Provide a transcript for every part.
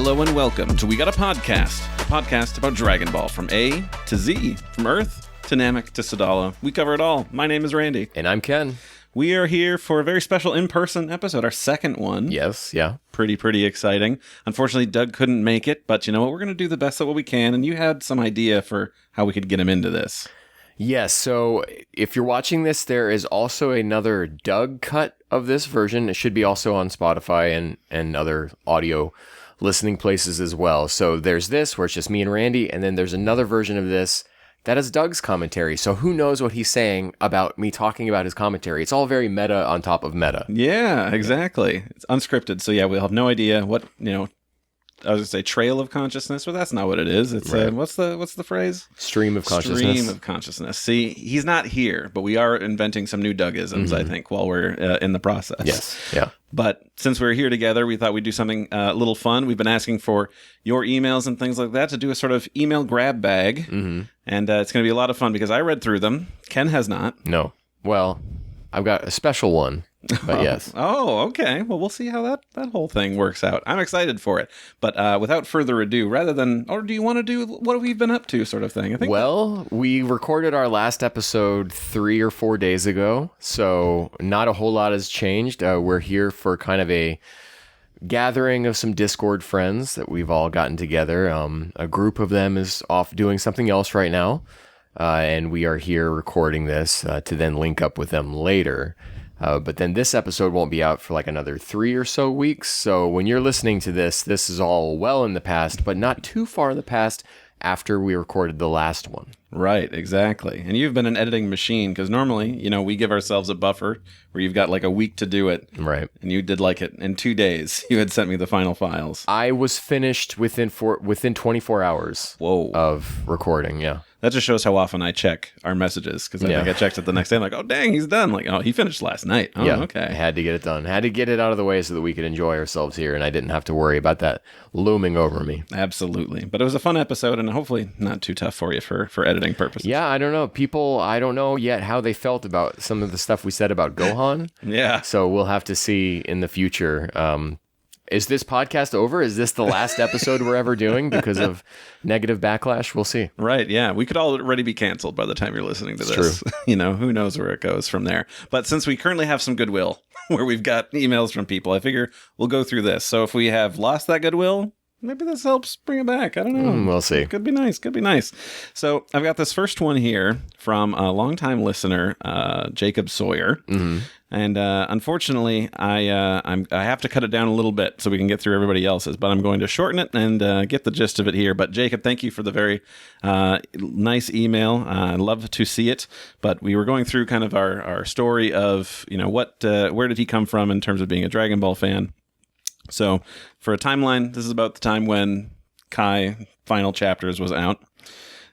Hello and welcome to We Got a podcast about Dragon Ball from A to Z, from Earth to Namek to Sadala. We cover it all. My name is Randy. And I'm Ken. We are here for a very special in-person episode, our second one. Yes, yeah. Pretty exciting. Unfortunately, Doug couldn't make it, but you know what? We're going to do the best of what we can, and you had some idea for how we could get him into this. Yes, so if you're watching this, there is also another Doug cut of this version. It should be also on Spotify and other audio listening places as well. So there's this, where it's just me and Randy, and then there's another version of this that is Doug's commentary. So who knows what he's saying about me talking about his commentary. It's all very meta on top of meta. Yeah, exactly. It's unscripted, so yeah, we'll have no idea what, I was going to say trail of consciousness, but that's not what it is. It's right. What's the phrase? Stream of consciousness. Stream of consciousness. See, he's not here, but we are inventing some new Dougisms, I think, while we're in the process. Yes, yeah. But since we're here together, we thought we'd do something a little fun. We've been asking for your emails and things like that to do a sort of email grab bag. Mm-hmm. And it's going to be a lot of fun because I read through them. Ken has not. No. Well, I've got a special one. But yes. Oh, okay. Well, we'll see how that whole thing works out. I'm excited for it. But without further ado, or do you want to do what we've been up to sort of thing? I think. Well, we recorded our last episode 3 or 4 days ago, so not a whole lot has changed. We're here for kind of a gathering of some Discord friends that we've all gotten together. A group of them is off doing something else right now, and we are here recording this to then link up with them later. But then this episode won't be out for like another 3 or so weeks. So when you're listening to this is all well in the past, but not too far in the past after we recorded the last one. Right, exactly. And you've been an editing machine because normally, we give ourselves a buffer where you've got like a week to do it. Right. And you did like it in 2 days. You had sent me the final files. I was finished within 24 hours of recording, yeah. That just shows how often I check our messages because I think I checked it the next day. I'm like, oh, dang, he's done. Like, oh, he finished last night. Oh, yeah, okay. I had to get it done. Had to get it out of the way so that we could enjoy ourselves here and I didn't have to worry about that looming over me. Absolutely. But it was a fun episode and hopefully not too tough for you for editing purposes. Yeah, I don't know. People, I don't know yet how they felt about some of the stuff we said about Gohan. Yeah. So we'll have to see in the future. Is this podcast over? Is this the last episode we're ever doing because of negative backlash? We'll see. Right, yeah. We could already be canceled by the time you're listening to this. True. Who knows where it goes from there. But since we currently have some goodwill, where we've got emails from people, I figure we'll go through this. So if we have lost that goodwill, maybe this helps bring it back. I don't know. We'll see. Could be nice. So I've got this first one here from a longtime listener, Jacob Sawyer. Mm-hmm. And unfortunately, I have to cut it down a little bit so we can get through everybody else's. But I'm going to shorten it and get the gist of it here. But Jacob, thank you for the very nice email. I love to see it. But we were going through kind of our story of where did he come from in terms of being a Dragon Ball fan. So for a timeline, this is about the time when Kai Final Chapters was out.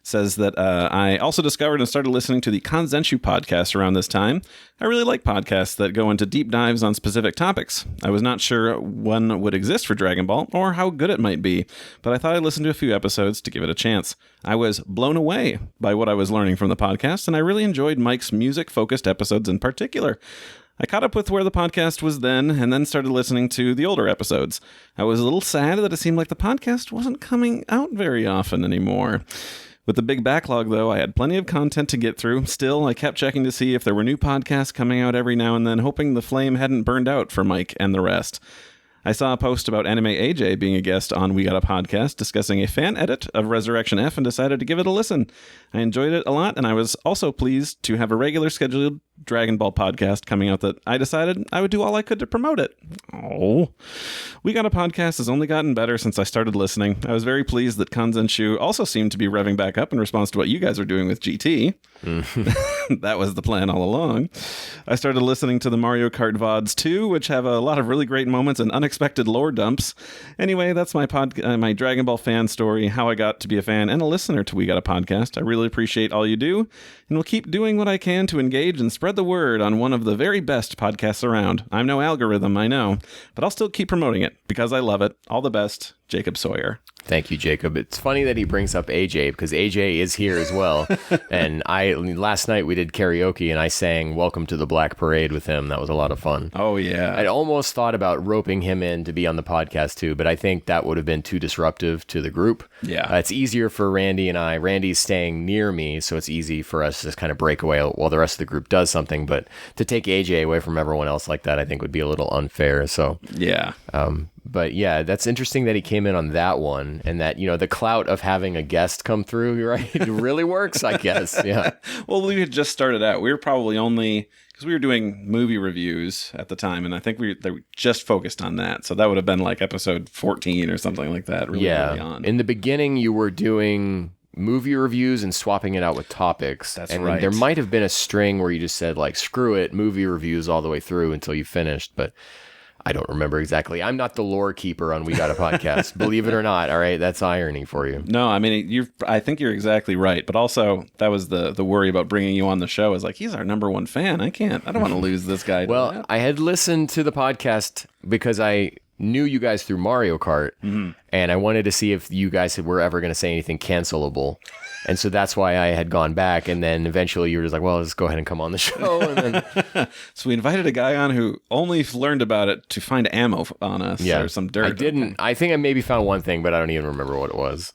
Says that I also discovered and started listening to the Kanzenshuu podcast around this time. I really like podcasts that go into deep dives on specific topics. I was not sure one would exist for Dragon Ball or how good it might be, but I thought I'd listen to a few episodes to give it a chance. I was blown away by what I was learning from the podcast, and I really enjoyed Mike's music-focused episodes in particular. I caught up with where the podcast was then, and then started listening to the older episodes. I was a little sad that it seemed like the podcast wasn't coming out very often anymore. With the big backlog, though, I had plenty of content to get through. Still, I kept checking to see if there were new podcasts coming out every now and then, hoping the flame hadn't burned out for Mike and the rest. I saw a post about Anime AJ being a guest on We Got a Podcast discussing a fan edit of Resurrection F and decided to give it a listen. I enjoyed it a lot, and I was also pleased to have a regular scheduled Dragon Ball podcast coming out that I decided I would do all I could to promote it. Oh. We Got a Podcast has only gotten better since I started listening. I was very pleased that Kanzenshuu also seemed to be revving back up in response to what you guys are doing with GT. That was the plan all along. I started listening to the Mario Kart VODs too, which have a lot of really great moments and unexpected lore dumps. Anyway, that's my my Dragon Ball fan story, how I got to be a fan and a listener to We Got a Podcast. I really appreciate all you do, and will keep doing what I can to engage and spread the word on one of the very best podcasts around. I'm no algorithm, I know, but I'll still keep promoting it because I love it. All the best, Jacob Sawyer. Thank you, Jacob. It's funny that he brings up AJ because AJ is here as well. And last night we did karaoke and I sang Welcome to the Black Parade with him. That was a lot of fun. Oh, yeah. I'd almost thought about roping him in to be on the podcast too, but I think that would have been too disruptive to the group. Yeah. It's easier for Randy and I. Randy's staying near me, so it's easy for us to just kind of break away while the rest of the group does something. But to take AJ away from everyone else like that, I think would be a little unfair. So yeah. But yeah, that's interesting that he came in on that one and that, the clout of having a guest come through, right? It really works, I guess. Yeah. Well, we had just started out. We were probably only, because we were doing movie reviews at the time, and I think they were just focused on that. So that would have been like episode 14 or something like that. Really early on. In the beginning, you were doing movie reviews and swapping it out with topics. That's and right. There might have been a string where you just said, like, screw it, movie reviews all the way through until you finished. But I don't remember exactly. I'm not the lore keeper on We Got a Podcast. Believe it or not. All right. That's irony for you. No, I mean, I think you're exactly right. But also, that was the worry about bringing you on the show is like, he's our number one fan. I don't want to lose this guy. Well, I had listened to the podcast because I knew you guys through Mario Kart, and I wanted to see if you guys were ever going to say anything cancelable. And so that's why I had gone back, and then eventually you were just like, well, let's go ahead and come on the show. And then So we invited a guy on who only learned about it to find ammo on us or some dirt. I didn't. I think I maybe found one thing, but I don't even remember what it was.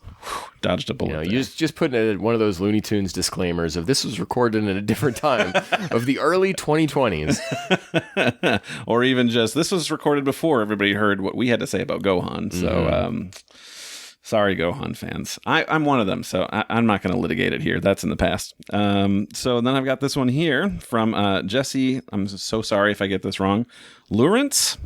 Dodged a bullet. You just put in one of those Looney Tunes disclaimers of this was recorded at a different time of the early 2020s. Or even just, this was recorded before everybody heard what we had to say about Gohan. So, sorry, Gohan fans. I'm one of them, so I'm not going to litigate it here. That's in the past. So then I've got this one here from Jesse. I'm so sorry if I get this wrong. Lawrence,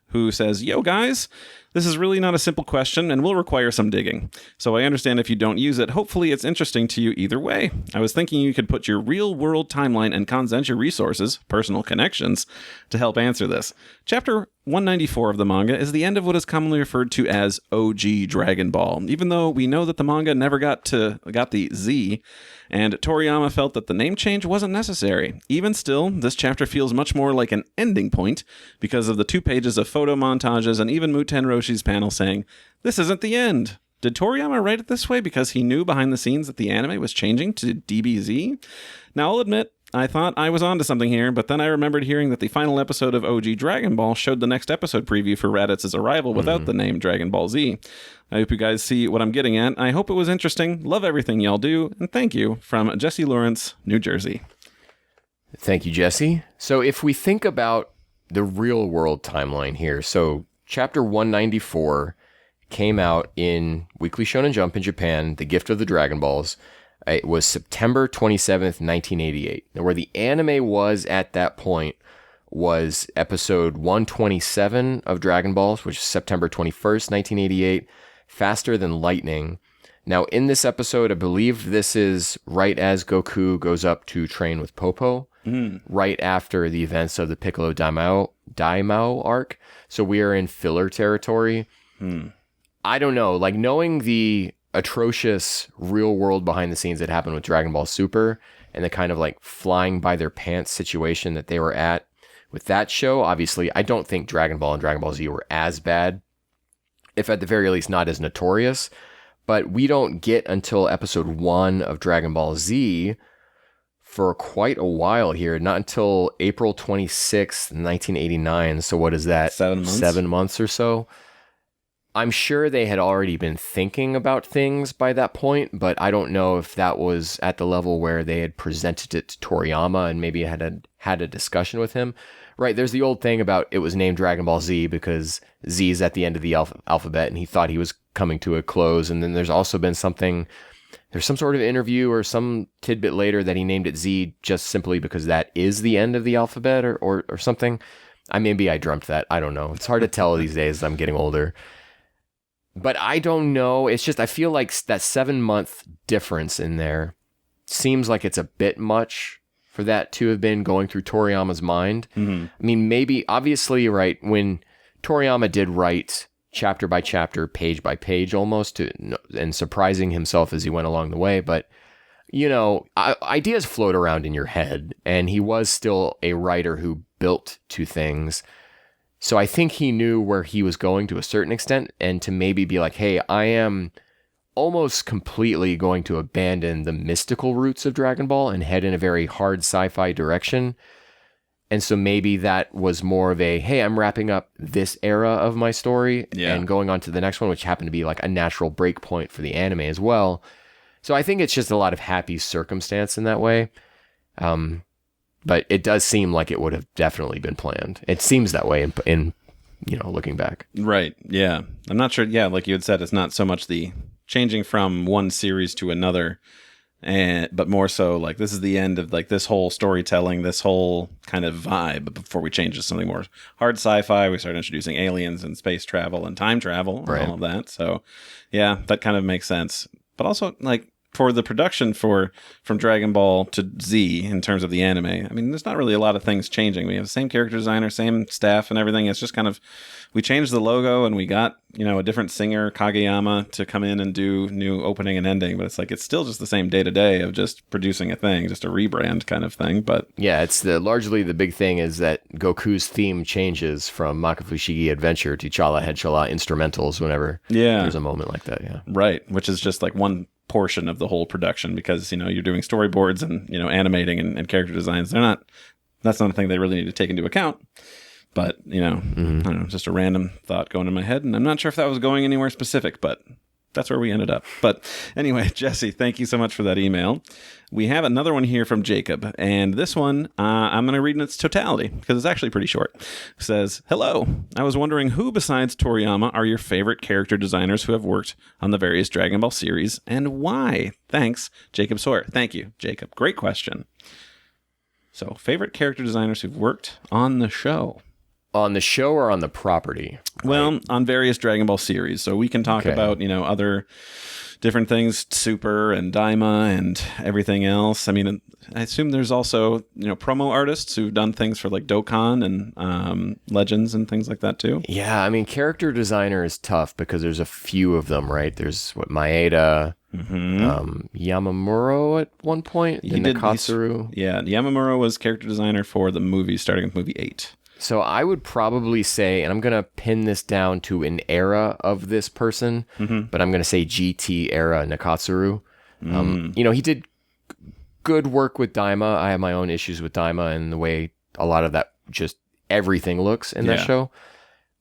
who says, "Yo, guys, this is really not a simple question and will require some digging. So I understand if you don't use it. Hopefully it's interesting to you either way. I was thinking you could put your real-world timeline and Kanzenshuu resources, personal connections, to help answer this. Chapter 194 of the manga is the end of what is commonly referred to as OG Dragon Ball, even though we know that the manga never got the Z, and Toriyama felt that the name change wasn't necessary. Even still, this chapter feels much more like an ending point because of the 2 pages of photo montages and even Muten Roshi's panel saying, "This isn't the end." Did Toriyama write it this way because he knew behind the scenes that the anime was changing to DBZ? Now, I'll admit, I thought I was onto something here, but then I remembered hearing that the final episode of OG Dragon Ball showed the next episode preview for Raditz's arrival without the name Dragon Ball Z. I hope you guys see what I'm getting at. I hope it was interesting. Love everything y'all do, and thank you, from Jesse Lawrence, New Jersey. Thank you, Jesse. So if we think about the real world timeline here, so chapter 194 came out in Weekly Shonen Jump in Japan, The Gift of the Dragon Balls. It was September 27th, 1988. Now, where the anime was at that point was episode 127 of Dragon Balls, which is September 21st, 1988, Faster Than Lightning. Now, in this episode, I believe this is right as Goku goes up to train with Popo, right after the events of the Piccolo Daimao arc. So we are in filler territory. I don't know, like knowing the atrocious real world behind the scenes that happened with Dragon Ball Super and the kind of like flying by their pants situation that they were at with that show. Obviously, I don't think Dragon Ball and Dragon Ball Z were as bad, if at the very least not as notorious, but we don't get until episode 1 of Dragon Ball Z for quite a while here, not until April 26th, 1989. So what is that? 7 months? 7 months or so. I'm sure they had already been thinking about things by that point, but I don't know if that was at the level where they had presented it to Toriyama and maybe had a discussion with him. Right, there's the old thing about it was named Dragon Ball Z because Z is at the end of the alphabet and he thought he was coming to a close. And then there's also been there's some sort of interview or some tidbit later that he named it Z just simply because that is the end of the alphabet or something. Maybe I dreamt that. I don't know. It's hard to tell these days as I'm getting older. But I don't know. It's just, I feel like that 7-month difference in there seems like it's a bit much for that to have been going through Toriyama's mind. I mean, maybe, obviously, right, when Toriyama did write chapter by chapter, page by page almost, and surprising himself as he went along the way. But, ideas float around in your head, and he was still a writer who built to things. So I think he knew where he was going to a certain extent, and to maybe be like, hey, I am almost completely going to abandon the mystical roots of Dragon Ball and head in a very hard sci-fi direction. And so maybe that was more of a, hey, I'm wrapping up this era of my story and going on to the next one, which happened to be like a natural break point for the anime as well. So I think it's just a lot of happy circumstance in that way. But it does seem like it would have definitely been planned. It seems that way in looking back. Right. Yeah. I'm not sure. Yeah. Like you had said, it's not so much the changing from one series to another, but more so like this is the end of like this whole storytelling, this whole kind of vibe before we change to something more hard sci-fi. We start introducing aliens and space travel and time travel and all of that. So yeah, that kind of makes sense. But also like, for the production from Dragon Ball to Z in terms of the anime, I mean, there's not really a lot of things changing. We have the same character designer, same staff and everything. It's just kind of, we changed the logo and we got, a different singer, Kageyama, to come in and do new opening and ending. But it's like, it's still just the same day-to-day of just producing a thing, just a rebrand kind of thing. But yeah, it's largely the big thing is that Goku's theme changes from Makafushigi Adventure to Chala Head Chala instrumentals whenever there's a moment like that. Yeah. Right. Which is just like one portion of the whole production because you're doing storyboards and animating and character designs. That's not a thing they really need to take into account. But I don't know, just a random thought going in my head, and I'm not sure if that was going anywhere specific, but that's where we ended up. But anyway, Jesse, thank you so much for that email. We have another one here from Jacob, and this one I'm going to read in its totality because it's actually pretty short. It says, "Hello, I was wondering who besides Toriyama are your favorite character designers who have worked on the various Dragon Ball series, and why? Thanks, Jacob Sawyer." Thank you, Jacob. Great question. So, favorite character designers who've worked on the show. On the show or on the property? Well, right. On various Dragon Ball series. So we can talk about, other different things, Super and Daima and everything else. I mean, I assume there's also, promo artists who've done things for like Dokkan and Legends and things like that too. Yeah, I mean, character designer is tough because there's a few of them, right? There's Maeda, Yamamuro at one point, Nakatsuru. Yeah, Yamamuro was character designer for the movies, starting with movie 8. So I would probably say, and I'm going to pin this down to an era of this person, but I'm going to say GT era Nakatsuru. He did good work with Daima. I have my own issues with Daima and the way a lot of that, just everything looks in that show.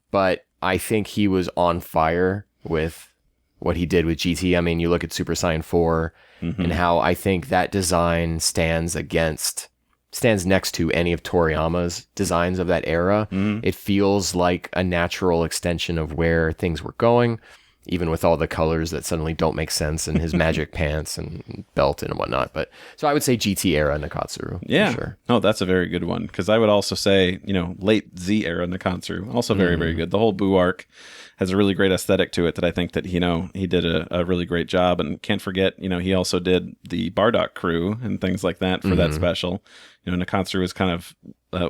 But I think he was on fire with what he did with GT. I mean, you look at Super Saiyan 4 and how I think that design stands next to any of Toriyama's designs of that era. It feels like a natural extension of where things were going, even with all the colors that suddenly don't make sense and his magic pants and belt and whatnot. But so I would say GT era Nakatsuru. Yeah. For sure. No, that's a very good one. Because I would also say, late Z era Nakatsuru. Also very, very good. The whole Buu arc has a really great aesthetic to it that I think that, he did a really great job. And can't forget, he also did the Bardock crew and things like that for that special. Nakatsuru was kind of,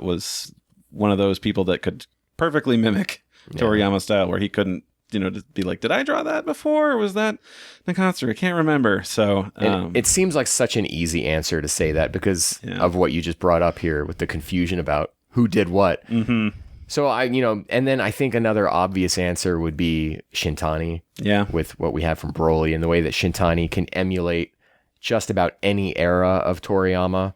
was one of those people that could perfectly mimic Toriyama style where he couldn't, just be like, did I draw that before? Or was that Nakatsuru? I can't remember. So it seems like such an easy answer to say that because of what you just brought up here with the confusion about who did what. So and then I think another obvious answer would be Shintani. Yeah. With what we have from Broly and the way that Shintani can emulate just about any era of Toriyama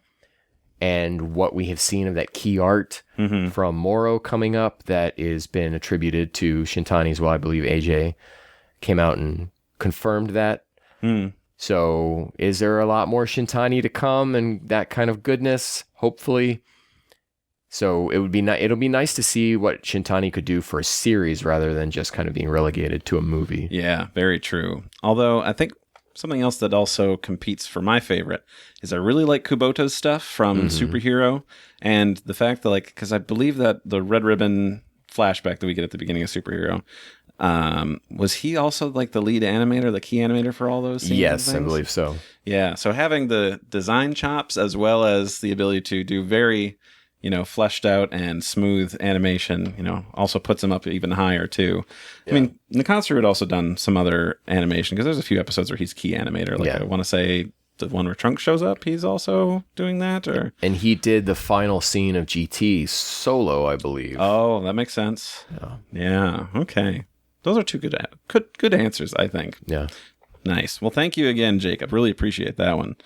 and what we have seen of that key art from Moro coming up that has been attributed to Shintani as well. I believe AJ came out and confirmed that. So is there a lot more Shintani to come and that kind of goodness? Hopefully. So it'll be nice to see what Shintani could do for a series rather than just kind of being relegated to a movie. Yeah, very true. Although I think something else that also competes for my favorite is I really like Kubota's stuff from Superhero, and the fact that because I believe that the Red Ribbon flashback that we get at the beginning of Superhero, was he also the lead animator, the key animator for all those scenes? Yes, I believe so. Yeah, so having the design chops as well as the ability to do very fleshed out and smooth animation, also puts him up even higher too. Yeah. I mean, Nakatsuru had also done some other animation because there's a few episodes where he's key animator. I want to say the one where Trunks shows up, he's also doing that, or? And he did the final scene of GT solo, I believe. Oh, that makes sense. Yeah. Okay. Those are two good answers, I think. Yeah. Nice. Well, thank you again, Jacob. Really appreciate that one.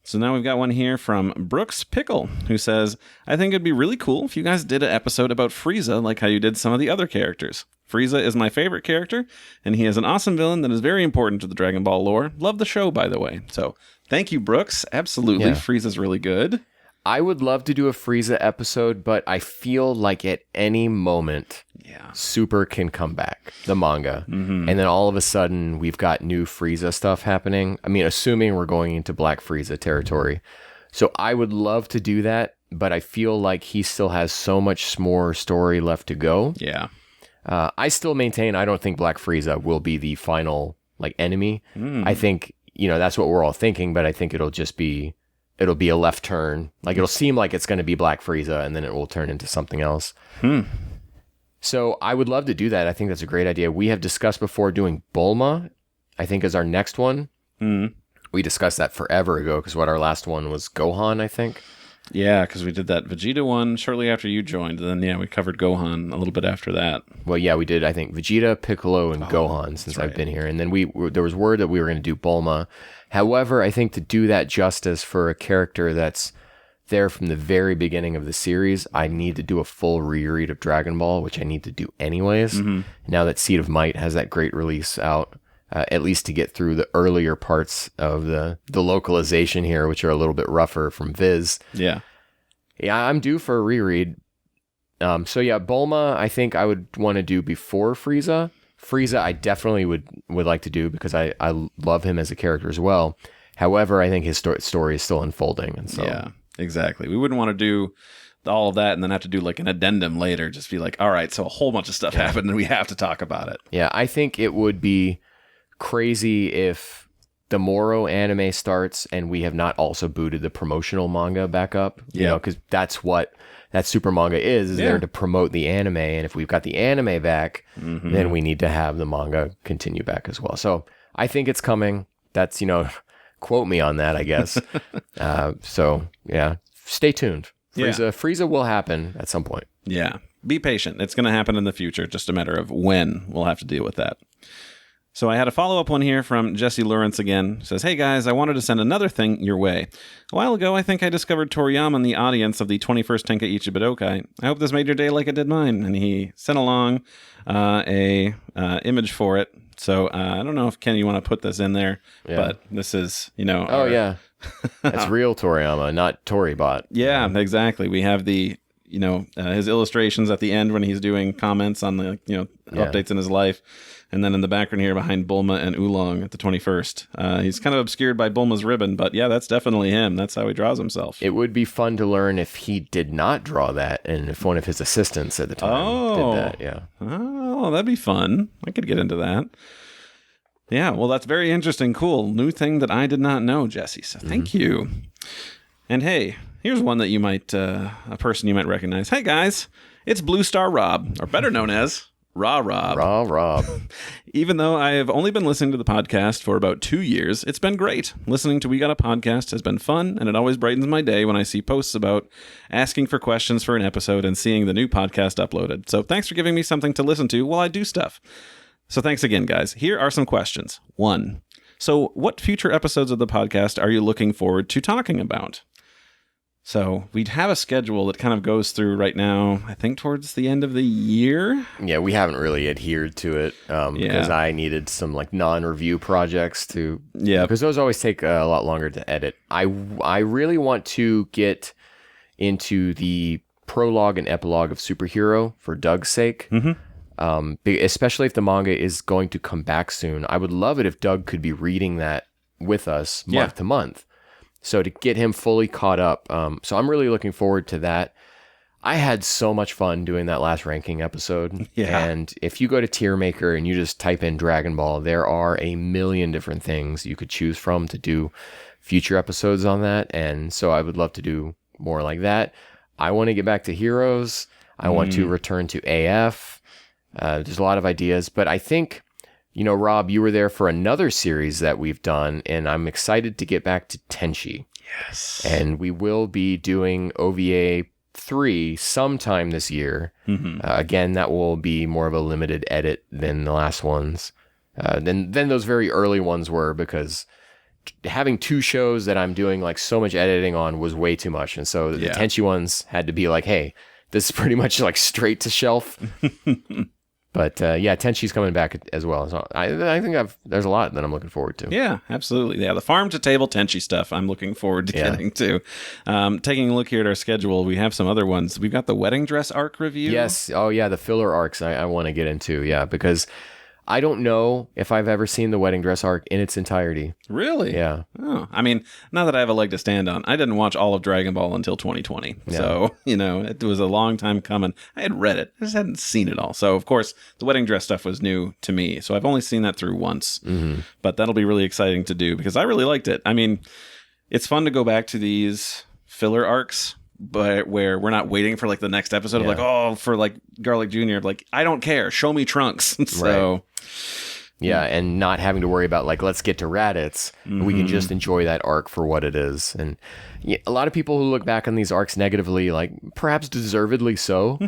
So now we've got one here from Brooks Pickle, who says, I think it'd be really cool if you guys did an episode about Frieza like how you did some of the other characters. Frieza is my favorite character, and he is an awesome villain that is very important to the Dragon Ball lore. Love the show, by the way. So thank you, Brooks. Absolutely. Yeah. Frieza's really good. I would love to do a Frieza episode, but I feel like at any moment, Super can come back, the manga. Mm-hmm. And then all of a sudden, we've got new Frieza stuff happening. I mean, assuming we're going into Black Frieza territory. So I would love to do that, but I feel like he still has so much more story left to go. Yeah. I still maintain I don't think Black Frieza will be the final enemy. I think, that's what we're all thinking, but I think it'll be a left turn. It'll seem like it's going to be Black Frieza, and then it will turn into something else. So I would love to do that. I think that's a great idea. We have discussed before doing Bulma, I think, is our next one. We discussed that forever ago, because our last one was Gohan, I think. Yeah, because we did that Vegeta one shortly after you joined. And then, we covered Gohan a little bit after that. Well, yeah, we did, I think, Vegeta, Piccolo, and Gohan since I've been here. And then there was word that we were going to do Bulma. However, I think to do that justice for a character that's there from the very beginning of the series, I need to do a full reread of Dragon Ball, which I need to do anyways. Now that Seed of Might has that great release out, at least to get through the earlier parts of the localization here, which are a little bit rougher from Viz. Yeah, I'm due for a reread. So yeah, Bulma, I think I would want to do before Frieza. Frieza, I definitely would like to do because I love him as a character as well. However, I think his story is still unfolding, and so yeah, exactly. We wouldn't want to do all of that and then have to do an addendum later. Just be like, all right, so a whole bunch of stuff happened and we have to talk about it. Yeah, I think it would be crazy if the Moro anime starts and we have not also booted the promotional manga back up. Because that's what that super manga is there to promote the anime. And if we've got the anime back, then we need to have the manga continue back as well. So I think it's coming. That's, quote me on that, I guess. So yeah, stay tuned. Frieza will happen at some point. Yeah. Be patient. It's going to happen in the future. Just a matter of when we'll have to deal with that. So I had a follow-up one here from Jesse Lawrence again. It says, hey guys, I wanted to send another thing your way. A while ago, I think I discovered Toriyama in the audience of the 21st Tenka'ichi Budokai. I hope this made your day like it did mine. And he sent along a image for it. So I don't know if, Ken, you want to put this in there, but this is, yeah. That's real Toriyama, not Toribot. Yeah, exactly. We have the, his illustrations at the end when he's doing comments on the, updates in his life. And then in the background here behind Bulma and Oolong at the 21st. He's kind of obscured by Bulma's ribbon, but yeah, that's definitely him. That's how he draws himself. It would be fun to learn if he did not draw that and if one of his assistants at the time did that. Yeah. Oh, that'd be fun. I could get into that. Yeah, well, that's very interesting. Cool. New thing that I did not know, Jesse. So thank you. And hey, here's one that you might, a person you might recognize. Hey guys, it's Blue Star Rob, or better known as Raw Rob. Raw Rob. Even though I have only been listening to the podcast for about 2 years, it's been great. Listening to We Got a Podcast has been fun, and it always brightens my day when I see posts about asking for questions for an episode and seeing the new podcast uploaded. So thanks for giving me something to listen to while I do stuff. So thanks again, guys. Here are some questions. 1. So what future episodes of the podcast are you looking forward to talking about? So we'd have a schedule that kind of goes through right now, I think towards the end of the year. Yeah, we haven't really adhered to it because I needed some non-review projects to... Yeah. Because those always take a lot longer to edit. I really want to get into the prologue and epilogue of Superhero for Doug's sake. Especially if the manga is going to come back soon. I would love it if Doug could be reading that with us month to month. So to get him fully caught up. So I'm really looking forward to that. I had so much fun doing that last ranking episode. Yeah. And if you go to Tier Maker and you just type in Dragon Ball, there are a million different things you could choose from to do future episodes on that. And so I would love to do more like that. I want to get back to Heroes. I want to return to AF. There's a lot of ideas, but I think, Rob, you were there for another series that we've done, and I'm excited to get back to Tenchi. Yes. And we will be doing OVA 3 sometime this year. Again, that will be more of a limited edit than the last ones. Than those very early ones were, because having 2 shows that I'm doing like so much editing on was way too much. And so the Tenchi ones had to be like, hey, this is pretty much like straight to shelf. But Tenchi's coming back as well. So I think there's a lot that I'm looking forward to. Yeah, absolutely. Yeah, the farm to table Tenchi stuff I'm looking forward to getting to. Taking a look here at our schedule, we have some other ones. We've got the wedding dress arc review. Yes. Oh, yeah, the filler arcs I want to get into. Yeah, because I don't know if I've ever seen the wedding dress arc in its entirety. Really? Yeah. Oh, I mean, not that I have a leg to stand on. I didn't watch all of Dragon Ball until 2020. Yeah. So, it was a long time coming. I had read it. I just hadn't seen it all. So, of course, the wedding dress stuff was new to me. So I've only seen that through once. But that'll be really exciting to do because I really liked it. I mean, it's fun to go back to these filler arcs, but where we're not waiting for like the next episode of for like Garlic Jr. Like, I don't care. Show me Trunks. So... Right. Yeah, and not having to worry about like, let's get to Raditz. We can just enjoy that arc for what it is. And a lot of people who look back on these arcs negatively, like perhaps deservedly so,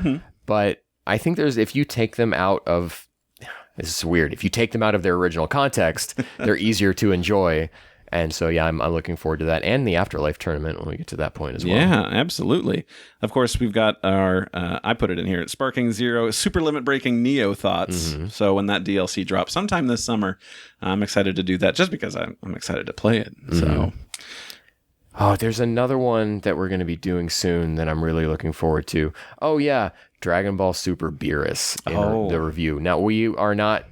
but I think if you take them out of, this is weird, if you take them out of their original context, they're easier to enjoy. And so, I'm looking forward to that and the Afterlife tournament when we get to that point as well. Yeah, absolutely. Of course, we've got our, I put it in here, Sparking Zero, Super Limit Breaking Neo thoughts. So when that DLC drops sometime this summer, I'm excited to do that just because I'm excited to play it. So, oh, there's another one that we're going to be doing soon that I'm really looking forward to. Oh, yeah, Dragon Ball Super Beerus in the review. Now, we are not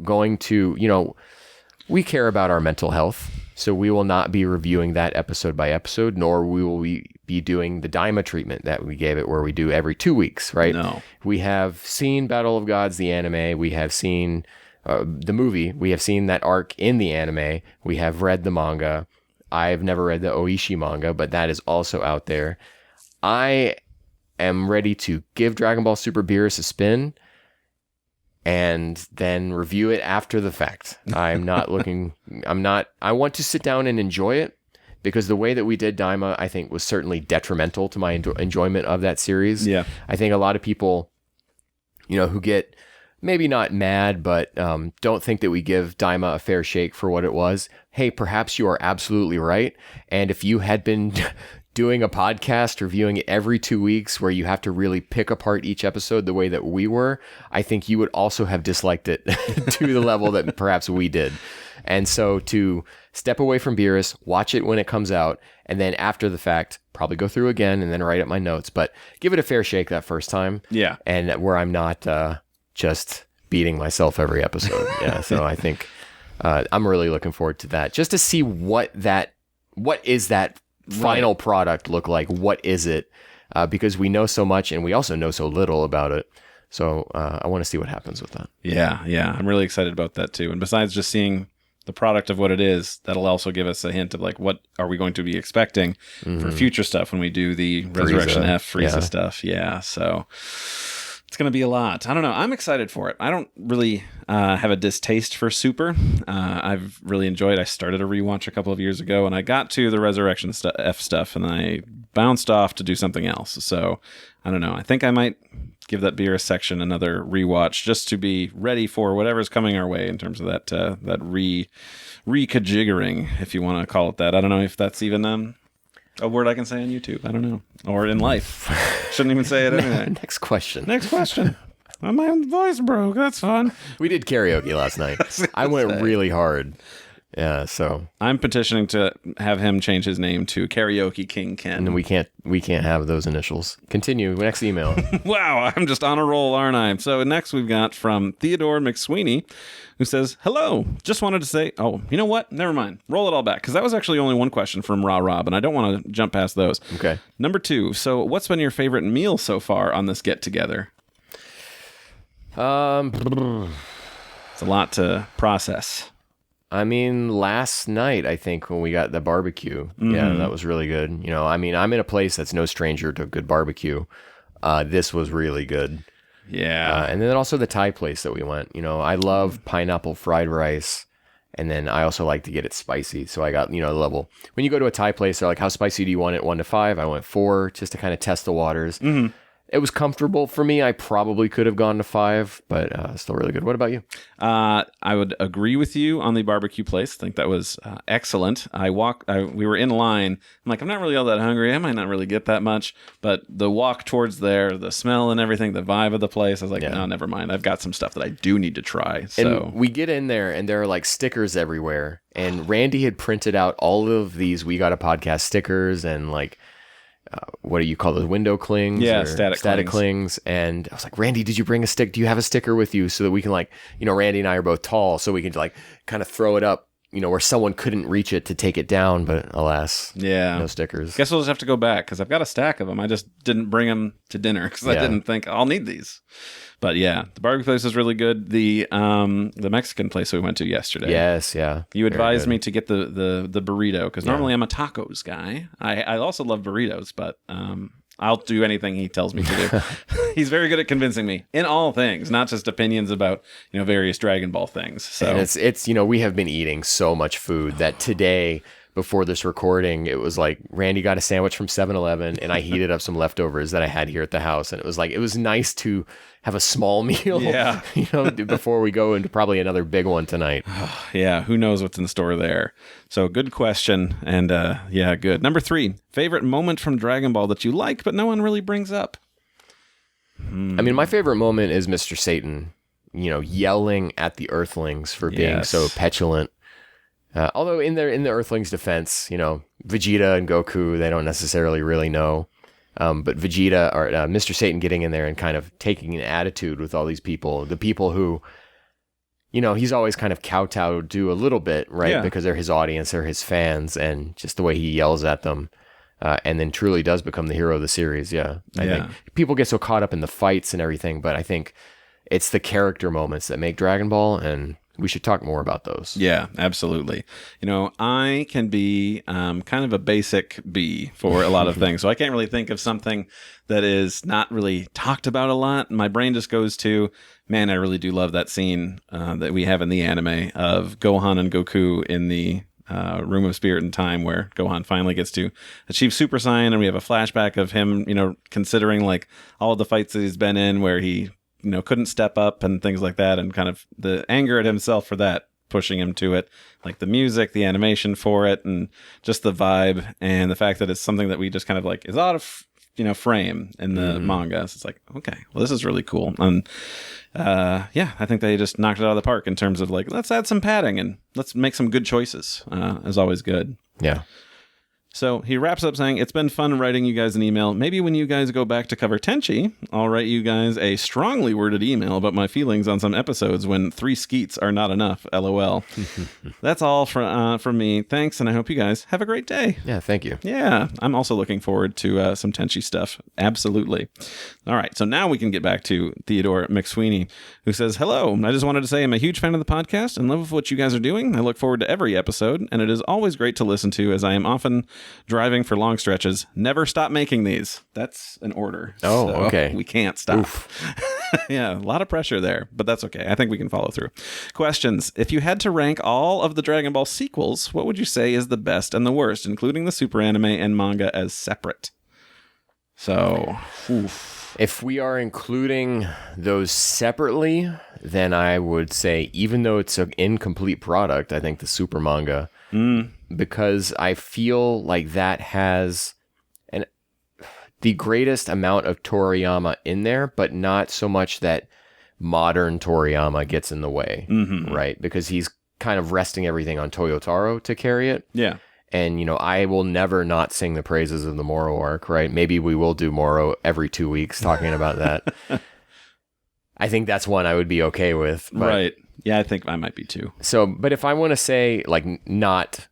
going to, we care about our mental health, so we will not be reviewing that episode by episode, nor will we be doing the Daima treatment that we gave it, where we do every 2 weeks, right? No. We have seen Battle of Gods, the anime. We have seen the movie. We have seen that arc in the anime. We have read the manga. I've never read the Oishi manga, but that is also out there. I am ready to give Dragon Ball Super Beerus a spin and then review it after the fact. I want to sit down and enjoy it, because the way that we did Daima, I think, was certainly detrimental to my enjoyment of that series. Yeah. I think a lot of people, who get maybe not mad, but don't think that we give Daima a fair shake for what it was. Hey, perhaps you are absolutely right. And if you had been doing a podcast, reviewing it every 2 weeks, where you have to really pick apart each episode the way that we were, I think you would also have disliked it to the level that perhaps we did. And so to step away from Beerus, watch it when it comes out, and then after the fact, probably go through again and then write up my notes, but give it a fair shake that first time. Yeah. And where I'm not just beating myself every episode. Yeah. So I think I'm really looking forward to that, just to see what is that final product look like. What is it? Because we know so much and we also know so little about it. So I want to see what happens with that. Yeah. I'm really excited about that too. And besides just seeing the product of what it is, that'll also give us a hint of like, what are we going to be expecting for future stuff when we do the Resurrection F Frieza stuff. Yeah. So it's going to be a lot. I don't know. I'm excited for it. I don't really have a distaste for Super. I've really enjoyed. I started a rewatch a couple of years ago, and I got to the Resurrection F stuff, and I bounced off to do something else. So I don't know. I think I might give that Beerus section another rewatch just to be ready for whatever's coming our way in terms of that reconfiguring, if you want to call it that. I don't know if that's even a word I can say on YouTube. I don't know. Or in life. Shouldn't even say it anyway. Next question. Oh, my voice broke. That's fun. We did karaoke last night. I went really hard. Yeah, so I'm petitioning to have him change his name to Karaoke King Ken. And we can't have those initials. Continue. Next email. Wow, I'm just on a roll, aren't I? So next we've got from Theodore McSweeney, who says, hello, just wanted to say, oh, you know what? Never mind. Roll it all back, because that was actually only one question from Raw Rob, and I don't want to jump past those. Okay. Number 2, so what's been your favorite meal so far on this get-together? It's a lot to process. I mean, last night, I think, when we got the barbecue, yeah, that was really good. I'm in a place that's no stranger to good barbecue. This was really good. Yeah. And then also the Thai place that we went. You know, I love pineapple fried rice. And then I also like to get it spicy. So I got, you know, the level. When you go to a Thai place, they're like, how spicy do you want it? 1 to 5? I went 4 just to kind of test the waters. Mm-hmm. It was comfortable for me. I probably could have gone to 5, but still really good. What about you? I would agree with you on the barbecue place. I think that was excellent. We were in line. I'm like, I'm not really all that hungry. I might not really get that much. But the walk towards there, the smell and everything, the vibe of the place, I was like, no, never mind. I've got some stuff that I do need to try. So and we get in there, and there are like stickers everywhere. And Randy had printed out all of these We Got a Podcast stickers and like, what do you call those, window clings? Yeah, static clings. And I was like, Randy, did you bring a stick? Do you have a sticker with you so that we can like, you know, Randy and I are both tall, so we can like kind of throw it up, you know, where someone couldn't reach it to take it down. But alas, no stickers. Guess we'll just have to go back because I've got a stack of them. I just didn't bring them to dinner because I didn't think I'll need these. But yeah, the barbecue place is really good. The Mexican place we went to yesterday. Yes, yeah. You advised me to get the burrito because normally I'm a tacos guy. I also love burritos, but I'll do anything he tells me to do. He's very good at convincing me in all things, not just opinions about, you know, various Dragon Ball things. So and it's you know, we have been eating so much food that today, before this recording, it was like Randy got a sandwich from 7-Eleven and I heated up some leftovers that I had here at the house. And it was like, it was nice to have a small meal, you know, before we go into probably another big one tonight. Yeah, who knows what's in store there. So good question. And good. Number 3, favorite moment from Dragon Ball that you like, but no one really brings up. I mean, my favorite moment is Mr. Satan, you know, yelling at the Earthlings for being so petulant. Although in the Earthlings' defense, you know, Vegeta and Goku, they don't necessarily really know. But Vegeta or Mr. Satan getting in there and kind of taking an attitude with all these people, the people who, you know, he's always kind of kowtowed to a little bit, right? Yeah. Because they're his audience, they're his fans, and just the way he yells at them. And then truly does become the hero of the series. I think people get so caught up in the fights and everything, but I think it's the character moments that make Dragon Ball, and we should talk more about those. Yeah, absolutely. You know, I can be kind of a basic B for a lot of things. So I can't really think of something that is not really talked about a lot. My brain just goes to, man, I really do love that scene that we have in the anime of Gohan and Goku in the Room of Spirit and Time, where Gohan finally gets to achieve Super Saiyan, and we have a flashback of him, you know, considering like all of the fights that he's been in where he, you know, couldn't step up and things like that, and kind of the anger at himself for that pushing him to it, like the music, the animation for it, and just the vibe, and the fact that it's something that we just kind of like is out of, you know, frame in the manga. So it's like, okay, well, this is really cool. And I think they just knocked it out of the park in terms of like, let's add some padding and let's make some good choices. Is always good. Yeah. So he wraps up saying, it's been fun writing you guys an email. Maybe when you guys go back to cover Tenchi, I'll write you guys a strongly worded email about my feelings on some episodes when 3 skeets are not enough. LOL. That's all from me. Thanks, and I hope you guys have a great day. Yeah, thank you. Yeah, I'm also looking forward to some Tenchi stuff. Absolutely. All right, so now we can get back to Theodore McSweeney, who says, hello, I just wanted to say I'm a huge fan of the podcast and love what you guys are doing. I look forward to every episode, and it is always great to listen to as I am often driving for long stretches. Never stop making these. That's an order. Oh, so okay. We can't stop. Yeah, a lot of pressure there, but that's okay. I think we can follow through. Questions. If you had to rank all of the Dragon Ball sequels, what would you say is the best and the worst, including the super anime and manga as separate? So, if we are including those separately, then I would say, even though it's an incomplete product, I think the super manga, because I feel like that has the greatest amount of Toriyama in there, but not so much that modern Toriyama gets in the way, right? Because he's kind of resting everything on Toyotaro to carry it. Yeah. And, you know, I will never not sing the praises of the Moro arc, right? Maybe we will do Moro every 2 weeks talking about that. I think that's one I would be okay with. But, right. Yeah, I think I might be too. So, but if I want to say, like, not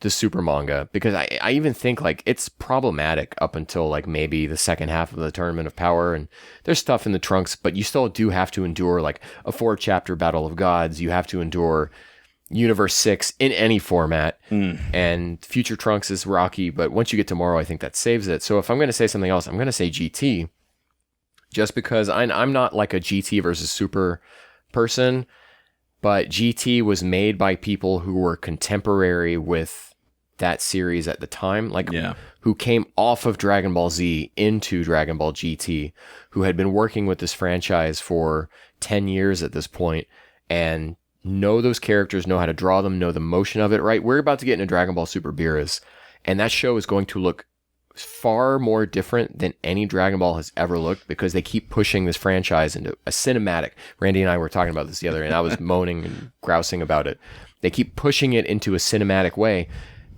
the super manga, because I even think, like, it's problematic up until, like, maybe the second half of the Tournament of Power, and there's stuff in the Trunks, but you still do have to endure, like, a 4-chapter Battle of Gods. You have to endure Universe 6 in any format, and Future Trunks is rocky, but once you get to Moro, I think that saves it. So if I'm going to say something else, I'm going to say GT, Just because I'm not like a GT versus Super person, but GT was made by people who were contemporary with that series at the time, like who came off of Dragon Ball Z into Dragon Ball GT, who had been working with this franchise for 10 years at this point, and know those characters, know how to draw them, know the motion of it, right? We're about to get into Dragon Ball Super Beerus, and that show is going to look far more different than any Dragon Ball has ever looked, because they keep pushing this franchise into a cinematic. Randy and I were talking about this the other day, and I was moaning and grousing about it. They keep pushing it into a cinematic way.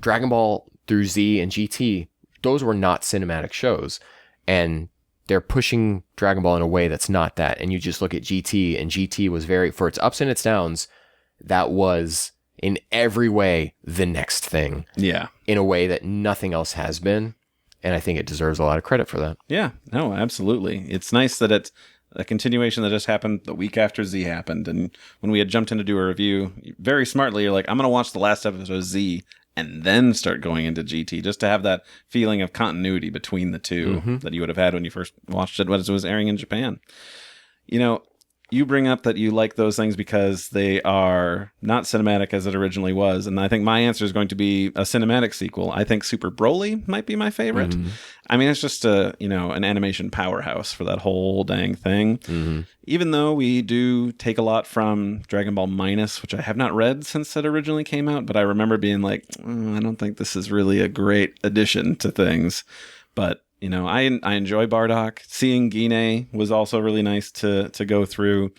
Dragon Ball through Z and GT, those were not cinematic shows, and they're pushing Dragon Ball in a way that's not that. And you just look at GT, and GT was very, for its ups and its downs, that was in every way the next thing. Yeah. In a way that nothing else has been. And I think it deserves a lot of credit for that. Yeah, no, absolutely. It's nice that it's a continuation that just happened the week after Z happened. And when we had jumped in to do a review, very smartly, you're like, I'm going to watch the last episode of Z and then start going into GT, just to have that feeling of continuity between the two that you would have had when you first watched it when it was airing in Japan. You know, you bring up that you like those things because they are not cinematic as it originally was. And I think my answer is going to be a cinematic sequel. I think Super Broly might be my favorite. I mean, it's just an animation powerhouse for that whole dang thing. Even though we do take a lot from Dragon Ball Minus, which I have not read since it originally came out, but I remember being like, I don't think this is really a great addition to things. But you know, I enjoy Bardock. Seeing Guinea was also really nice to go through.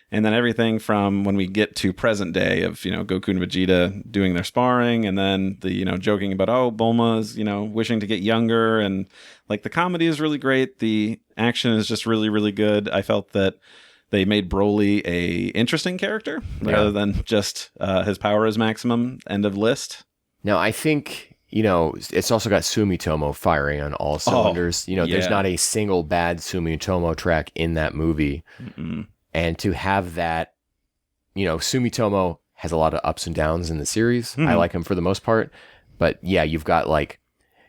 And then everything from when we get to present day of, Goku and Vegeta doing their sparring, and then the, joking about, Bulma's, wishing to get younger. And like the comedy is really great. The action is just really, really good. I felt that they made Broly a interesting character rather than just his power is maximum, end of list. Now, I think... it's also got Sumitomo firing on all cylinders. There's not a single bad Sumitomo track in that movie. And to have that, Sumitomo has a lot of ups and downs in the series. I like him for the most part. But yeah, you've got like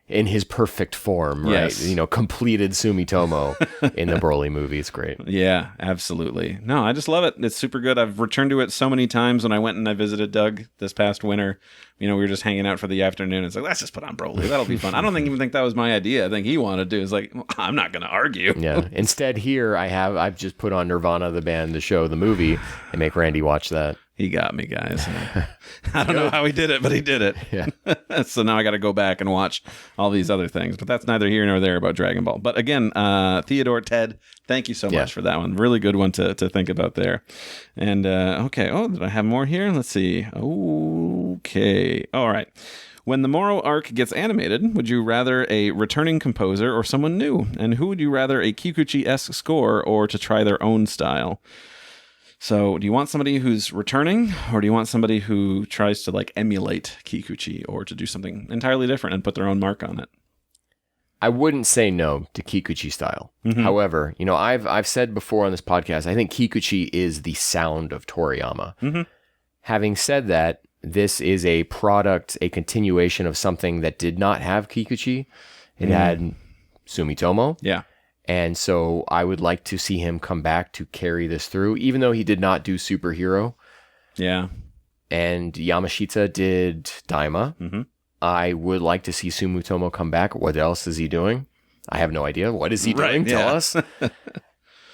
in his perfect form, right? Yes. Completed Sumitomo in the Broly movie. It's great. Yeah, absolutely. No, I just love it. It's super good. I've returned to it so many times. When I went and I visited Doug this past winter, we were just hanging out for the afternoon. It's like, let's just put on Broly. That'll be fun. I don't even think that was my idea. I think he wanted to. It's like, I'm not going to argue. Yeah. Instead here, I've just put on Nirvana, the band, the show, the movie, and make Randy watch that. He got me, guys. I don't know how he did it, but he did it. Yeah. So now I got to go back and watch all these other things. But that's neither here nor there about Dragon Ball. But again, Theodore, Ted, thank you so much for that one. Really good one to think about there. And okay. Oh, did I have more here? Let's see. Okay. All right. When the Moro arc gets animated, would you rather a returning composer or someone new? And who would you rather, a Kikuchi-esque score or to try their own style? So do you want somebody who's returning, or do you want somebody who tries to like emulate Kikuchi or to do something entirely different and put their own mark on it? I wouldn't say no to Kikuchi style. However, I've said before on this podcast, I think Kikuchi is the sound of Toriyama. Having said that, this is a product, a continuation of something that did not have Kikuchi. It had Sumitomo. Yeah. And so I would like to see him come back to carry this through, even though he did not do Superhero. Yeah. And Yamashita did Daima. I would like to see Sumitomo come back. What else is he doing? I have no idea. What is he doing? Tell us.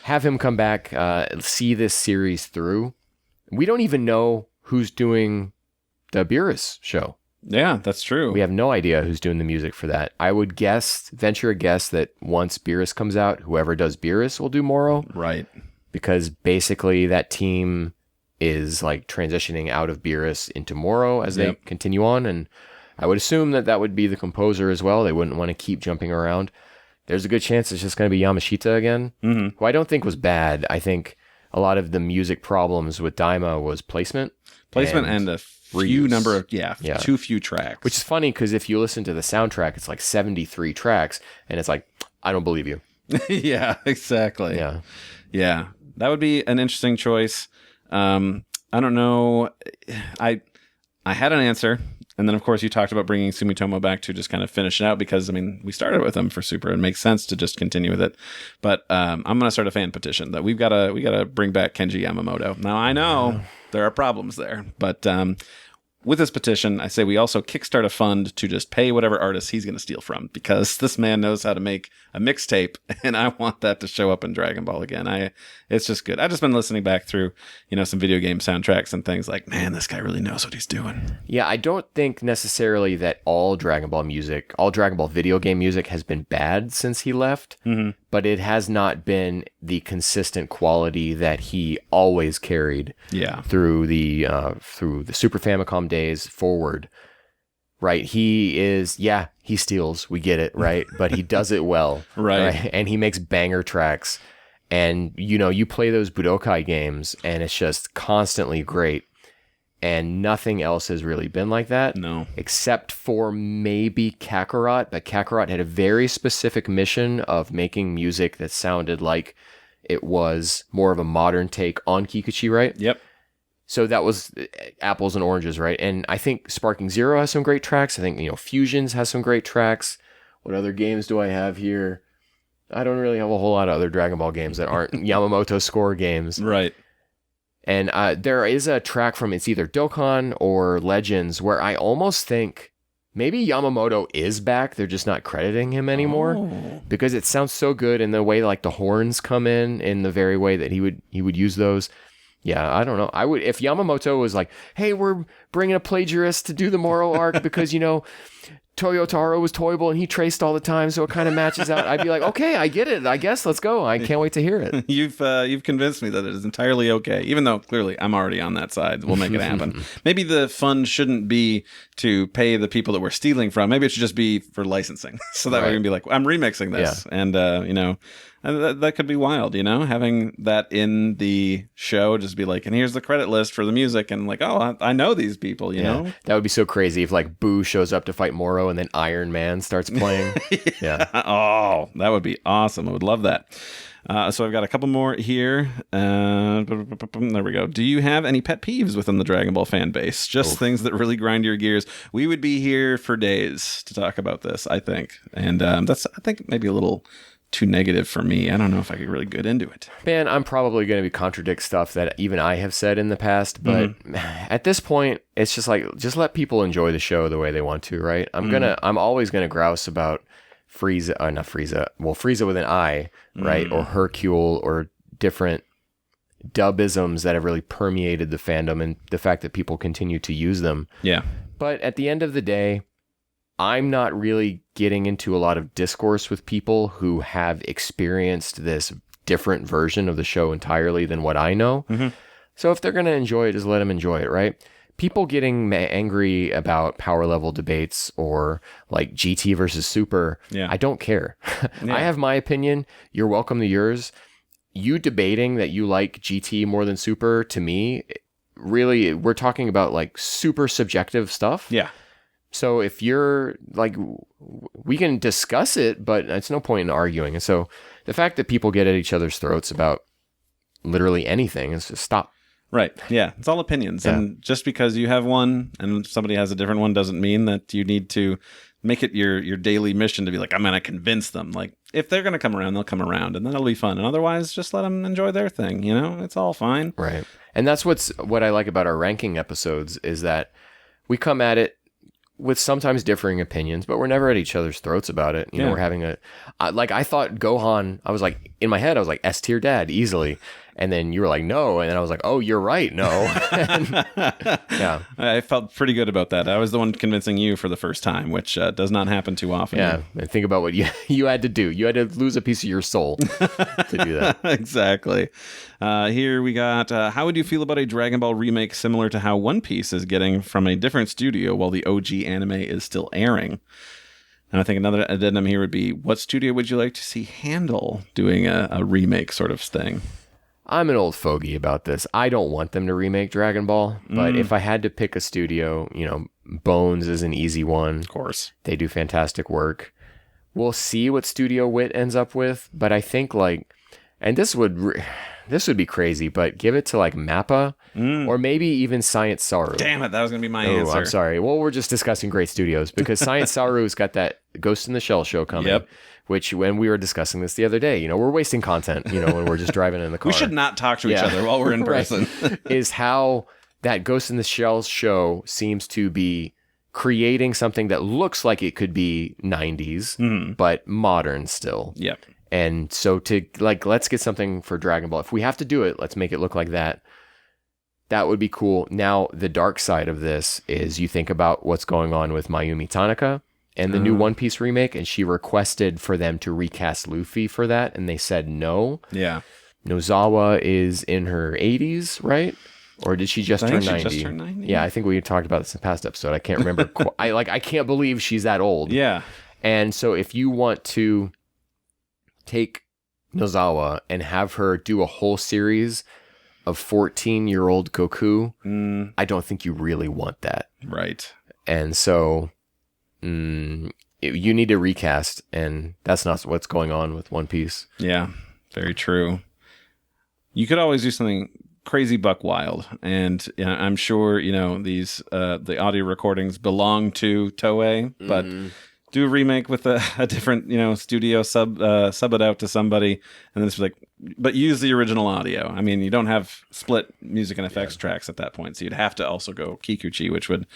Have him come back, see this series through. We don't even know who's doing the Beerus show. Yeah, that's true. We have no idea who's doing the music for that. I would venture a guess that once Beerus comes out, whoever does Beerus will do Moro. Right. Because basically that team is like transitioning out of Beerus into Moro as they continue on. And I would assume that would be the composer as well. They wouldn't want to keep jumping around. There's a good chance it's just going to be Yamashita again, who I don't think was bad. I think a lot of the music problems with Daima was placement. And a few number of, too few tracks. Which is funny because if you listen to the soundtrack, it's like 73 tracks, and it's like, I don't believe you. Yeah, exactly. Yeah. That would be an interesting choice. I don't know. I had an answer, And then, of course, you talked about bringing Sumitomo back to just kind of finish it out because, I mean, we started with him for Super. It makes sense to just continue with it. But I'm going to start a fan petition that we got to bring back Kenji Yamamoto. Now, I know there are problems there, but with this petition, I say we also kickstart a fund to just pay whatever artist he's going to steal from, because this man knows how to make a mixtape, and I want that to show up in Dragon Ball again. It's just good. I've just been listening back through, some video game soundtracks and things like, man, this guy really knows what he's doing. Yeah, I don't think necessarily that all Dragon Ball video game music has been bad since he left, but it has not been the consistent quality that he always carried through the Super Famicom days forward. Right, he steals, we get it, right? But he does it well, right? And he makes banger tracks. And, you play those Budokai games, and it's just constantly great. And nothing else has really been like that. No. Except for maybe Kakarot. But Kakarot had a very specific mission of making music that sounded like it was more of a modern take on Kikuchi, right? Yep. So that was apples and oranges, right? And I think Sparking Zero has some great tracks. I think, Fusions has some great tracks. What other games do I have here? I don't really have a whole lot of other Dragon Ball games that aren't Yamamoto score games. Right. And there is a track from it's either Dokkan or Legends where I almost think maybe Yamamoto is back. They're just not crediting him anymore because it sounds so good in the way like the horns come in the very way that he would use those. Yeah, I don't know. I would, if Yamamoto was like, hey, we're bringing a plagiarist to do the Moro arc because, Toyotaro was Toyable and he traced all the time, so it kind of matches out. I'd be like, okay, I get it. I guess let's go. I can't wait to hear it. You've convinced me that it is entirely okay, even though clearly I'm already on that side. We'll make it happen. Maybe the fund shouldn't be to pay the people that we're stealing from. Maybe it should just be for licensing, so that we can be like, I'm remixing this, and that could be wild. Having that in the show, just be like, and here's the credit list for the music, and like, oh, I know these people. You know, that would be so crazy if like Boo shows up to fight Moro and then Iron Man starts playing. Oh, that would be awesome. I would love that. So I've got a couple more here. There we go. Do you have any pet peeves within the Dragon Ball fan base? Just things that really grind your gears. We would be here for days to talk about this, I think. And that's, I think, maybe a little too negative for me. I don't know if I could really get into it. Man, I'm probably going to contradict stuff that even I have said in the past, but at this point, it's just like, just let people enjoy the show the way they want to, right? I'm always going to grouse about Frieza with an I, right? Or Hercule, or different dubisms that have really permeated the fandom, and the fact that people continue to use them. Yeah. But at the end of the day, I'm not really getting into a lot of discourse with people who have experienced this different version of the show entirely than what I know. So if they're going to enjoy it, just let them enjoy it, right? People getting angry about power level debates or like GT versus Super, I don't care. I have my opinion. You're welcome to yours. You debating that you like GT more than Super, to me, really, we're talking about like super subjective stuff. Yeah. So if you're like, we can discuss it, but it's no point in arguing. And so the fact that people get at each other's throats about literally anything is just stop. Right. Yeah. It's all opinions. Yeah. And just because you have one and somebody has a different one doesn't mean that you need to make it your daily mission to be like, I'm going to convince them. Like, if they're going to come around, they'll come around, and then it'll be fun. And otherwise, just let them enjoy their thing. It's all fine. Right. And that's what I like about our ranking episodes is that we come at it with sometimes differing opinions, but we're never at each other's throats about it. We're having I thought Gohan, I was like, in my head, I was like, S tier dad, easily. And then you were like, no. And then I was like, oh, you're right. No. Yeah. I felt pretty good about that. I was the one convincing you for the first time, which does not happen too often. Yeah. And think about what you had to do. You had to lose a piece of your soul to do that. Exactly. Here we got, how would you feel about a Dragon Ball remake similar to how One Piece is getting from a different studio while the OG anime is still airing? And I think another addendum here would be, what studio would you like to see handle doing a remake sort of thing? I'm an old fogey about this. I don't want them to remake Dragon Ball, but if I had to pick a studio, Bones is an easy one. Of course. They do fantastic work. We'll see what Studio Wit ends up with, but I think and this would this would be crazy, but give it to like Mappa or maybe even Science Saru. Damn it, that was going to be my answer. I'm sorry. Well, we're just discussing great studios because Science Saru's got that Ghost in the Shell show coming, which when we were discussing this the other day, we're wasting content, when we're just driving in the car. We should not talk to each other while we're in person. Is how that Ghost in the Shell show seems to be creating something that looks like it could be 90s, but modern still. Yep. And so let's get something for Dragon Ball. If we have to do it, let's make it look like that. That would be cool. Now, the dark side of this is you think about what's going on with Mayumi Tanaka and the new One Piece remake, and she requested for them to recast Luffy for that, and they said no. Yeah. Nozawa is in her 80s, right? Or did she just turn 90? She just turned 90. Yeah, I think we talked about this in the past episode. I can't remember. I can't believe she's that old. Yeah. And so if you want to take Nozawa and have her do a whole series of 14-year-old Goku, I don't think you really want that. Right. And so you need to recast, and that's not what's going on with One Piece. Yeah, very true. You could always do something crazy buck wild, and I'm sure these the audio recordings belong to Toei, but do a remake with a different studio, sub it out to somebody, and then it's like, but use the original audio. I mean, you don't have split music and effects tracks at that point, so you'd have to also go Kikuchi, which would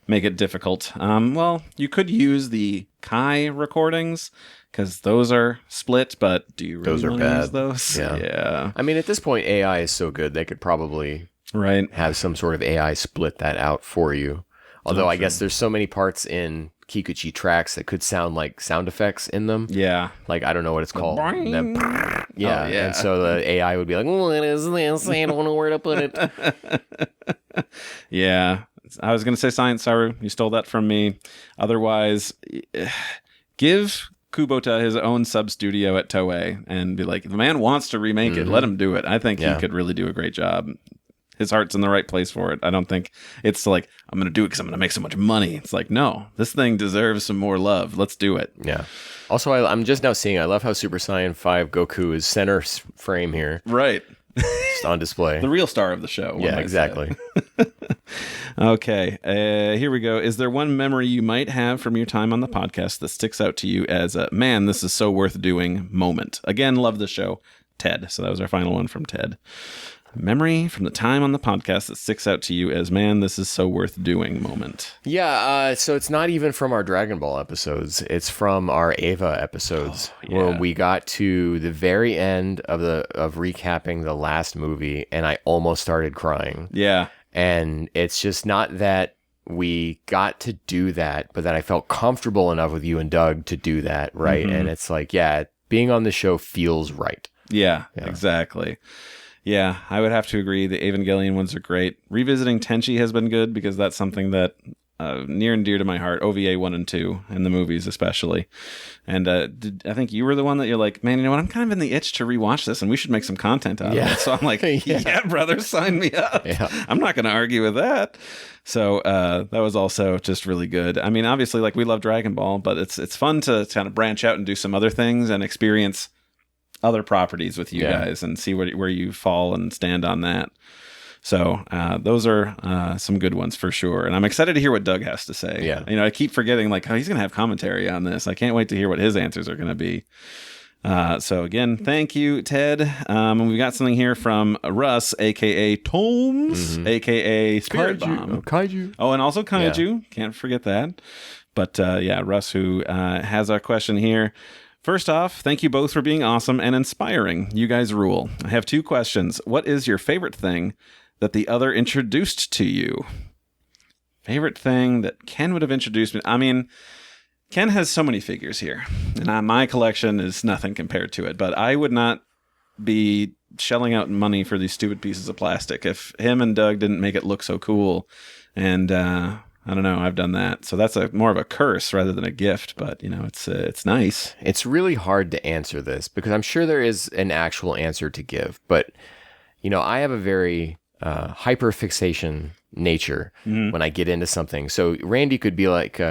make it difficult. Well, you could use the Kai recordings because those are split, but do you really want to use those? Yeah. I mean, at this point, AI is so good they could probably have some sort of AI split that out for you. Although I guess there's so many parts in Kikuchi tracks that could sound like sound effects in them. Yeah. Like, I don't know what it's called. Yeah. And so the AI would be like, what is this? I don't know where to put it. Yeah. I was going to say Science Saru. You stole that from me. Otherwise, give Kubota his own sub-studio at Toei and be like, if the man wants to remake it, let him do it. I think he could really do a great job. His heart's in the right place for it. I don't think it's like, I'm going to do it because I'm going to make so much money. It's like, no, this thing deserves some more love. Let's do it. Yeah. Also, I'm just now seeing, I love how Super Saiyan 5 Goku is center frame here. Right. Just on display. The real star of the show. Yeah, exactly. Okay. Here we go. Is there one memory you might have from your time on the podcast that sticks out to you as a, man, this is so worth doing moment? Again, love the show. Ted. So that was our final one from Ted. Memory from the time on the podcast that sticks out to you as, man, this is so worth doing moment. Yeah, so it's not even from our Dragon Ball episodes. It's from our Eva episodes where we got to the very end of recapping the last movie, and I almost started crying. Yeah. And it's just not that we got to do that, but that I felt comfortable enough with you and Doug to do that, right? Mm-hmm. And it's like, being on the show feels right. Yeah, exactly. Yeah, I would have to agree. The Evangelion ones are great. Revisiting Tenchi has been good because that's something that near and dear to my heart. OVA 1 and 2 and the movies especially. And I think you were the one that you're like, man, you know what? I'm kind of in the itch to rewatch this and we should make some content out of it. So I'm like, yeah, brother, sign me up. Yeah. I'm not going to argue with that. So that was also just really good. I mean, obviously, like we love Dragon Ball, but it's fun to kind of branch out and do some other things and experience other properties with you guys and see where you fall and stand on that. So those are some good ones for sure. And I'm excited to hear what Doug has to say. Yeah. I keep forgetting like, he's going to have commentary on this. I can't wait to hear what his answers are going to be. So again, thank you, Ted. And we've got something here from Russ, aka Tomes, aka Spirit Bomb. Kaiju. Oh, and also Kaiju. Yeah. Can't forget that. But Russ, who has our question here. First off, thank you both for being awesome and inspiring. You guys rule. I have 2 questions. What is your favorite thing that the other introduced to you? Favorite thing that Ken would have introduced me? I mean, Ken has so many figures here, and my collection is nothing compared to it, but I would not be shelling out money for these stupid pieces of plastic if him and Doug didn't make it look so cool. And I don't know. I've done that. So that's more of a curse rather than a gift, but it's nice. It's really hard to answer this because I'm sure there is an actual answer to give, but I have a very hyperfixation nature when I get into something. So Randy could be like,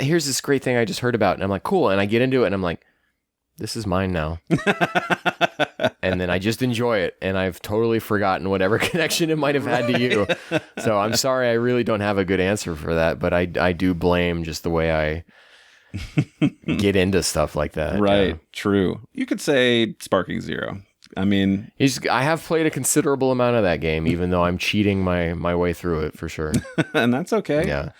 here's this great thing I just heard about. And I'm like, cool. And I get into it and I'm like, this is mine now. and then I just enjoy it, and I've totally forgotten whatever connection it might have had to you. So I'm sorry, I really don't have a good answer for that, but I do blame just the way I get into stuff like that. Right, yeah. True. You could say Sparking Zero. I mean, I have played a considerable amount of that game, even though I'm cheating my way through it for sure. And that's okay. Yeah.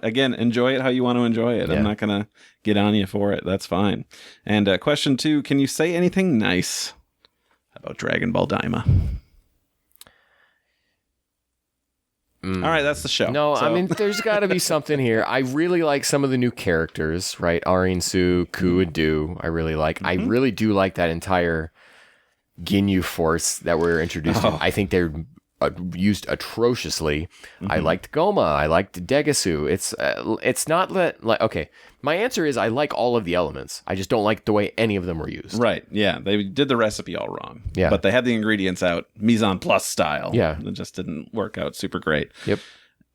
Again, enjoy it how you want to enjoy it. Yeah. I'm not going to get on you for it. That's fine. And question 2, can you say anything nice about Dragon Ball Daima? All right, that's the show. No, I mean, there's got to be something here. I really like some of the new characters, right? Arinsu, Ku, and Du, I really like. I really do like that entire Ginyu force that we're introduced to. I think they're used atrociously. I liked Goma. I liked Degasu. It's not like okay. My answer is I like all of the elements. I just don't like the way any of them were used. Right. Yeah. They did the recipe all wrong. Yeah. But they had the ingredients out mise en place style. Yeah. It just didn't work out super great. Yep.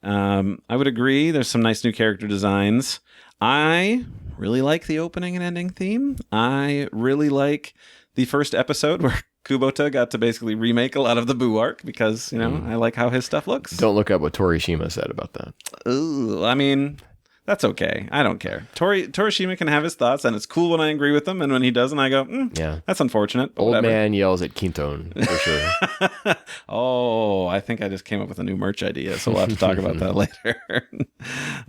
I would agree. There's some nice new character designs. I really like the opening and ending theme. I really like the first episode where Kubota got to basically remake a lot of the Boo arc because, I like how his stuff looks. Don't look up what Toriyama said about that. Ooh, I mean, that's okay. I don't care. Toriyama can have his thoughts, and it's cool when I agree with him, and when he doesn't, I go, yeah, that's unfortunate. But Old whatever. man yells at Quinton, for sure. Oh, I think I just came up with a new merch idea, so we'll have to talk about that later.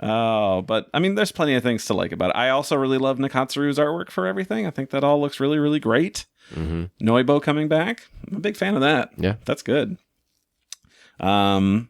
Oh, but I mean, there's plenty of things to like about it. I also really love Nakatsuru's artwork for everything. I think that all looks really, really great. Noibo coming back. I'm a big fan of that. Yeah. That's good. Doing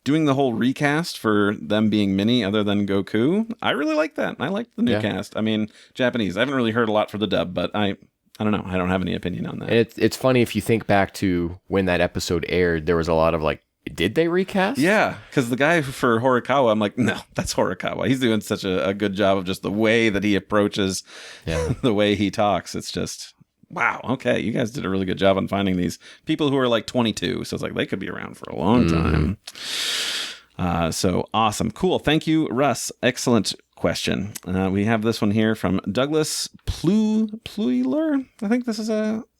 the whole recast for them being mini other than Goku, I really like that. I like the new cast. I mean, Japanese. I haven't really heard a lot for the dub, but I don't know. I don't have any opinion on that. It's funny if you think back to when that episode aired, there was a lot of like, did they recast? Yeah, because the guy for Horikawa, I'm like, no, that's Horikawa. He's doing such a good job of just the way that he approaches, the way he talks. It's just, wow, okay, you guys did a really good job on finding these people who are like 22. So it's like they could be around for a long time. So awesome. Cool. Thank you, Russ. Excellent question. We have this one here from Douglas Pluiler. I think this is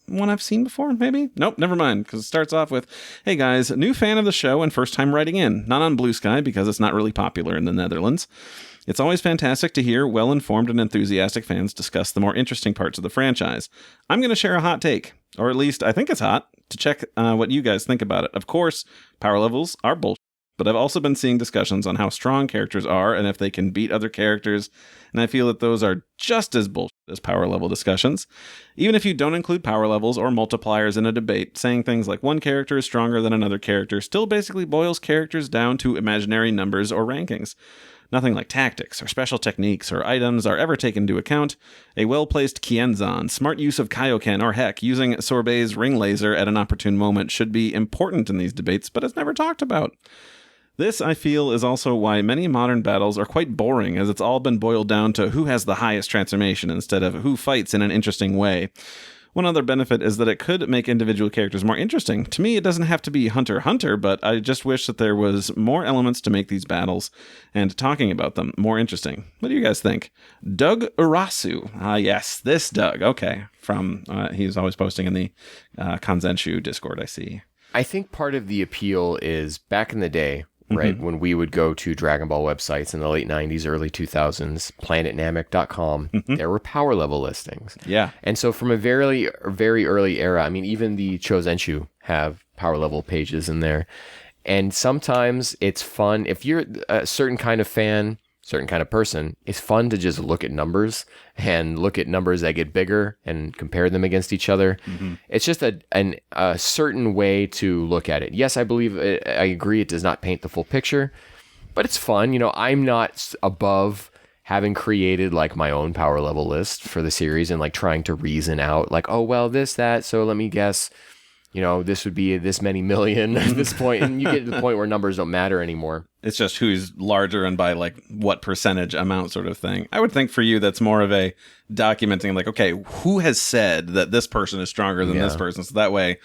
one I've seen before, maybe? Nope, never mind, because it starts off with, hey guys, new fan of the show and first time writing in. Not on Blue Sky because it's not really popular in the Netherlands. It's always fantastic to hear well-informed and enthusiastic fans discuss the more interesting parts of the franchise. I'm going to share a hot take, or at least I think it's hot, to check what you guys think about it. Of course, power levels are bullshit, but I've also been seeing discussions on how strong characters are and if they can beat other characters, and I feel that those are just as bullshit as power level discussions. Even if you don't include power levels or multipliers in a debate, saying things like one character is stronger than another character still basically boils characters down to imaginary numbers or rankings. Nothing like tactics or special techniques or items are ever taken into account. A well-placed Kienzan, smart use of Kaioken, or heck, using Sorbet's ring laser at an opportune moment should be important in these debates, but it's never talked about. This, I feel, is also why many modern battles are quite boring, as it's all been boiled down to who has the highest transformation instead of who fights in an interesting way. One other benefit is that it could make individual characters more interesting. To me, it doesn't have to be Hunter x Hunter, but I just wish that there was more elements to make these battles and talking about them more interesting. What do you guys think? Doug Urasu. Yes, this Doug. Okay. From, he's always posting in the Kanzenshuu Discord, I see. I think part of the appeal is back in the day, right, when we would go to Dragon Ball websites in the late 90s, early 2000s, planetnamek.com, there were power level listings. Yeah. And so from a very, very early era, I mean, even the Chozenshu have power level pages in there. And sometimes it's fun. If you're a certain kind of fan, certain kind of person, it's fun to just look at numbers and look at numbers that get bigger and compare them against each other. It's just a certain way to look at it. Yes, I agree it does not paint the full picture, but it's fun. You know, I'm not above having created like my own power level list for the series and like trying to reason out like, oh, well, this, that. So let me guess, you know, this would be this many million at this point. And you get to the point where numbers don't matter anymore. It's just who's larger and by like what percentage amount sort of thing. I would think for you that's more of a documenting like, okay, who has said that this person is stronger than this person? So that way,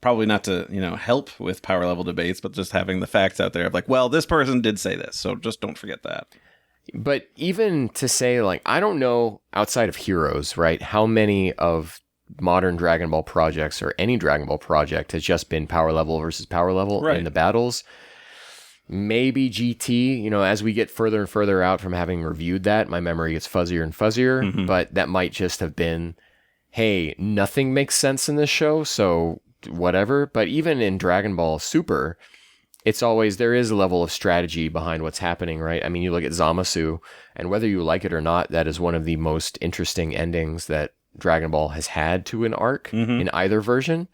probably not to, help with power level debates, but just having the facts out there of like, well, this person did say this, so just don't forget that. But even to say like, I don't know outside of Heroes, right, how many of modern Dragon Ball projects or any Dragon Ball project has just been power level versus power level in the battles. Maybe GT, as we get further and further out from having reviewed that, my memory gets fuzzier and fuzzier, but that might just have been, hey, nothing makes sense in this show, so whatever. But even in Dragon Ball Super, it's always, there is a level of strategy behind what's happening, right? I mean, you look at Zamasu, and whether you like it or not, that is one of the most interesting endings that Dragon Ball has had to an arc in either version.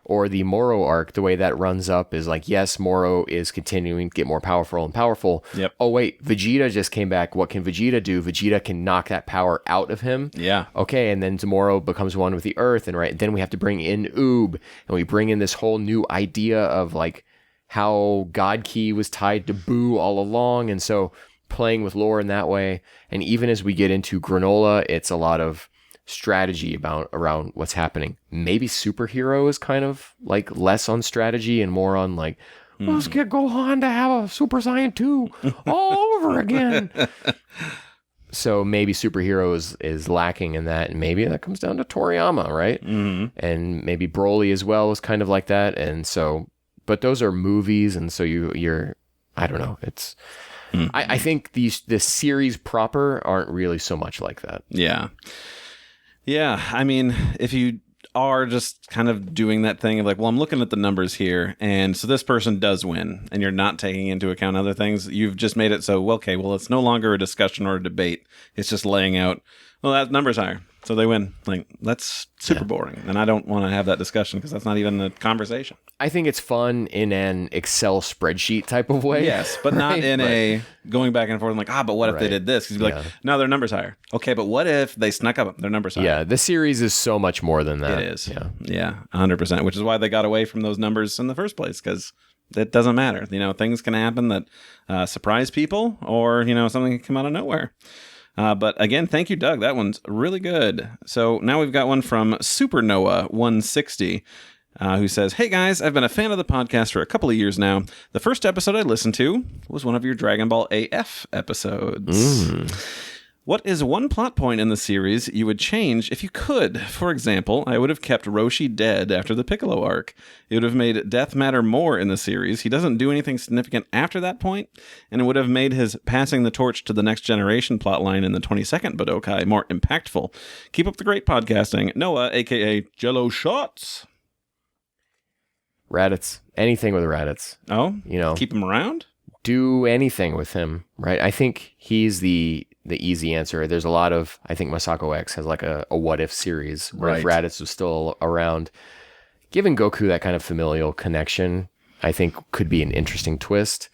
Or the Moro arc, the way that runs up is like, yes, Moro is continuing to get more powerful and powerful. Yep. Oh, wait, Vegeta just came back. What can Vegeta do? Vegeta can knock that power out of him. Yeah. Okay, and then Moro becomes one with the earth. And then we have to bring in Oob. And we bring in this whole new idea of like how God Ki was tied to Boo all along. And so playing with lore in that way. And even as we get into Granola, it's a lot of strategy around what's happening. Maybe Superhero is kind of like less on strategy and more on like, let's get Gohan to have a Super Saiyan 2 all over again. So maybe Superhero is lacking in that, and maybe that comes down to Toriyama, right? And maybe Broly as well was kind of like that. And so, but those are movies, and so you're I don't know. It's I think the series proper aren't really so much like that. Yeah, I mean, if you are just kind of doing that thing of like, well, I'm looking at the numbers here, and so this person does win, and you're not taking into account other things, you've just made it so, well, okay, well, it's no longer a discussion or a debate. It's just laying out, well, that number's higher, so they win. Like, that's super boring, and I don't want to have that discussion because that's not even a conversation. I think it's fun in an Excel spreadsheet type of way. Yes, but not in a going back and forth and like, but what if they did this? Because you'd be like, no, their number's higher. Okay, but what if they snuck up their number's higher? Yeah, the series is so much more than that. It is. Yeah, 100%, which is why they got away from those numbers in the first place, because it doesn't matter. Things can happen that surprise people, or, something can come out of nowhere. But again, thank you, Doug. That one's really good. So now we've got one from Supernoah 160. Who says, hey guys, I've been a fan of the podcast for a couple of years now. The first episode I listened to was one of your Dragon Ball AF episodes. What is one plot point in the series you would change if you could? For example, I would have kept Roshi dead after the Piccolo arc. It would have made death matter more in the series. He doesn't do anything significant after that point, and it would have made his passing the torch to the next generation plotline in the 22nd Budokai more impactful. Keep up the great podcasting. Noah, a.k.a. Jello Shots. Raditz. Anything with Raditz. Oh? Keep him around? Do anything with him, right? I think he's the easy answer. There's a lot of, I think Masako X has like a what if series where if Raditz was still around, giving Goku that kind of familial connection, I think could be an interesting twist.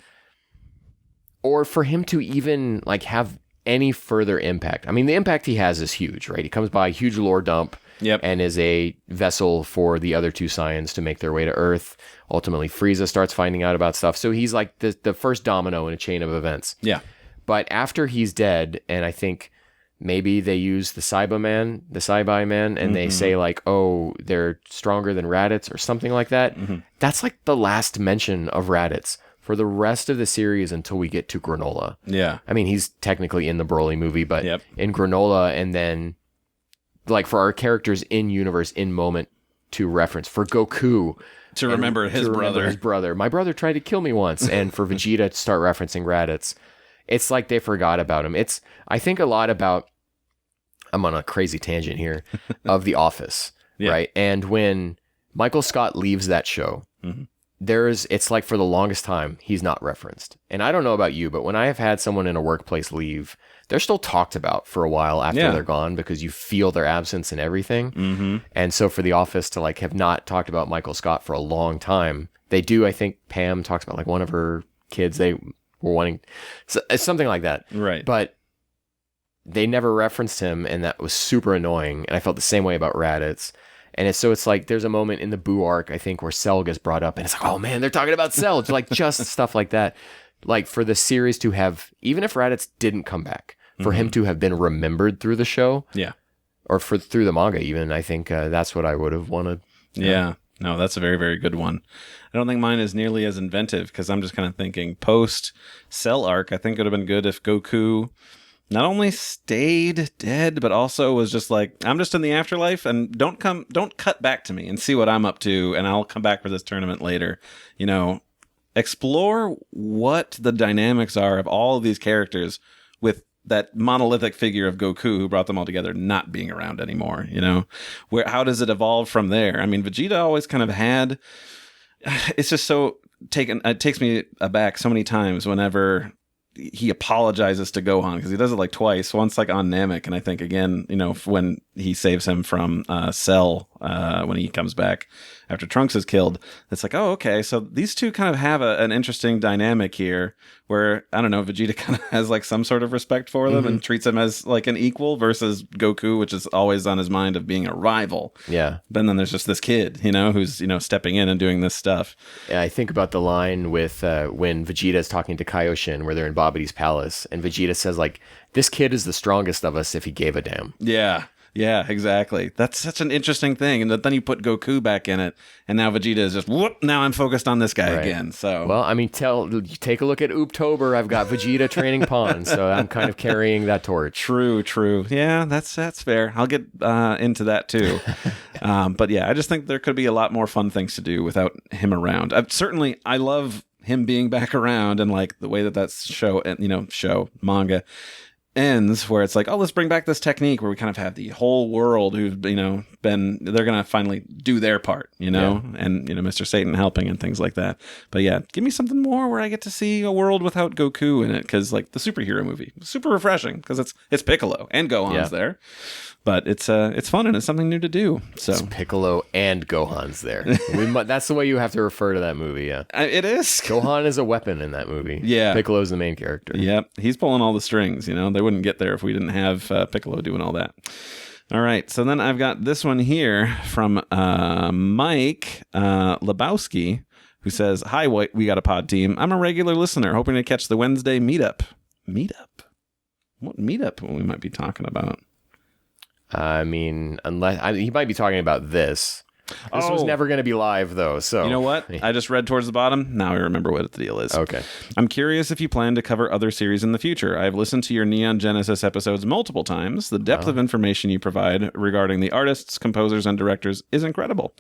Or for him to even like have any further impact. I mean, the impact he has is huge, right? He comes by, huge lore dump, and is a vessel for the other two Saiyans to make their way to Earth. Ultimately, Frieza starts finding out about stuff. So he's like the first domino in a chain of events. Yeah. But after he's dead, and I think maybe they use the Saibai Man, and they say like, oh, they're stronger than Raditz or something like that. That's like the last mention of Raditz for the rest of the series until we get to Granola. Yeah. I mean, he's technically in the Broly movie, but in Granola, and then like for our characters in universe, in moment to reference, for Goku to remember his brother. My brother tried to kill me once, and for Vegeta to start referencing Raditz. It's like they forgot about him. I think a lot about, I'm on a crazy tangent here, of The Office, right? And when Michael Scott leaves that show, it's like for the longest time, he's not referenced. And I don't know about you, but when I have had someone in a workplace leave, they're still talked about for a while after they're gone, because you feel their absence and everything. And so for The Office to like have not talked about Michael Scott for a long time, they do. I think Pam talks about like one of her kids, they were wanting something like that. Right. But they never referenced him, and that was super annoying. And I felt the same way about Raditz. And it's like there's a moment in the Boo arc, I think, where Cell gets brought up, and it's like, oh man, they're talking about Cell. It's like just stuff like that. Like for the series to have, even if Raditz didn't come back, for him to have been remembered through the show, or through the manga, even, I think that's what I would have wanted. Yeah. No, that's a very, very good one. I don't think mine is nearly as inventive, because I'm just kind of thinking post Cell arc. I think it would have been good if Goku not only stayed dead, but also was just like, I'm just in the afterlife, and don't cut back to me and see what I'm up to, and I'll come back for this tournament later. You know, explore what the dynamics are of all of these characters with that monolithic figure of Goku who brought them all together not being around anymore. You know, how does it evolve from there? I mean, Vegeta always kind of had. It's just so it takes me aback so many times whenever he apologizes to Gohan, because he does it like twice. Once like on Namek, and I think again, you know, when he saves him from Cell when he comes back after Trunks is killed. It's like, oh, okay, so these two kind of have an interesting dynamic here, where I don't know, Vegeta kind of has like some sort of respect for them and treats him as like an equal, versus Goku, which is always on his mind of being a rival. Yeah. But then there's just this kid, you know, who's, you know, stepping in and doing this stuff. Yeah, I think about the line with when Vegeta is talking to Kaioshin, where they're in Babidi's palace, and Vegeta says like, "This kid is the strongest of us if he gave a damn." Yeah. Yeah, exactly. That's such an interesting thing. And then you put Goku back in it, and now Vegeta is just, whoop, now I'm focused on this guy again. So, well, I mean, take a look at Ooptober. I've got Vegeta training Pawn, so I'm kind of carrying that torch. True. Yeah, that's fair. I'll get into that too. But yeah, I just think there could be a lot more fun things to do without him around. I love him being back around, and like the way that show manga ends, where it's like, oh, let's bring back this technique where we kind of have the whole world who've, you know, they're gonna finally do their part, you know, and, you know, Mr. Satan helping and things like that. But yeah, give me something more where I get to see a world without Goku in it, because like the superhero movie, super refreshing, because it's Piccolo and Gohan's there. But it's fun, and it's something new to do. So it's Piccolo and Gohan's there. That's the way you have to refer to that movie. Yeah, it is. Gohan is a weapon in that movie. Yeah, Piccolo's the main character. Yep, he's pulling all the strings. You know, they wouldn't get there if we didn't have Piccolo doing all that. All right, so then I've got this one here from Mike Lebowski, who says, "Hi, We Got a Pod team. I'm a regular listener, hoping to catch the Wednesday meetup. What meetup we might be talking about?" I mean, he might be talking about this. This was never going to be live, though. So you know what? I just read towards the bottom. Now I remember what the deal is. Okay. I'm curious if you plan to cover other series in the future. I've listened to your Neon Genesis episodes multiple times. The depth of information you provide regarding the artists, composers, and directors is incredible.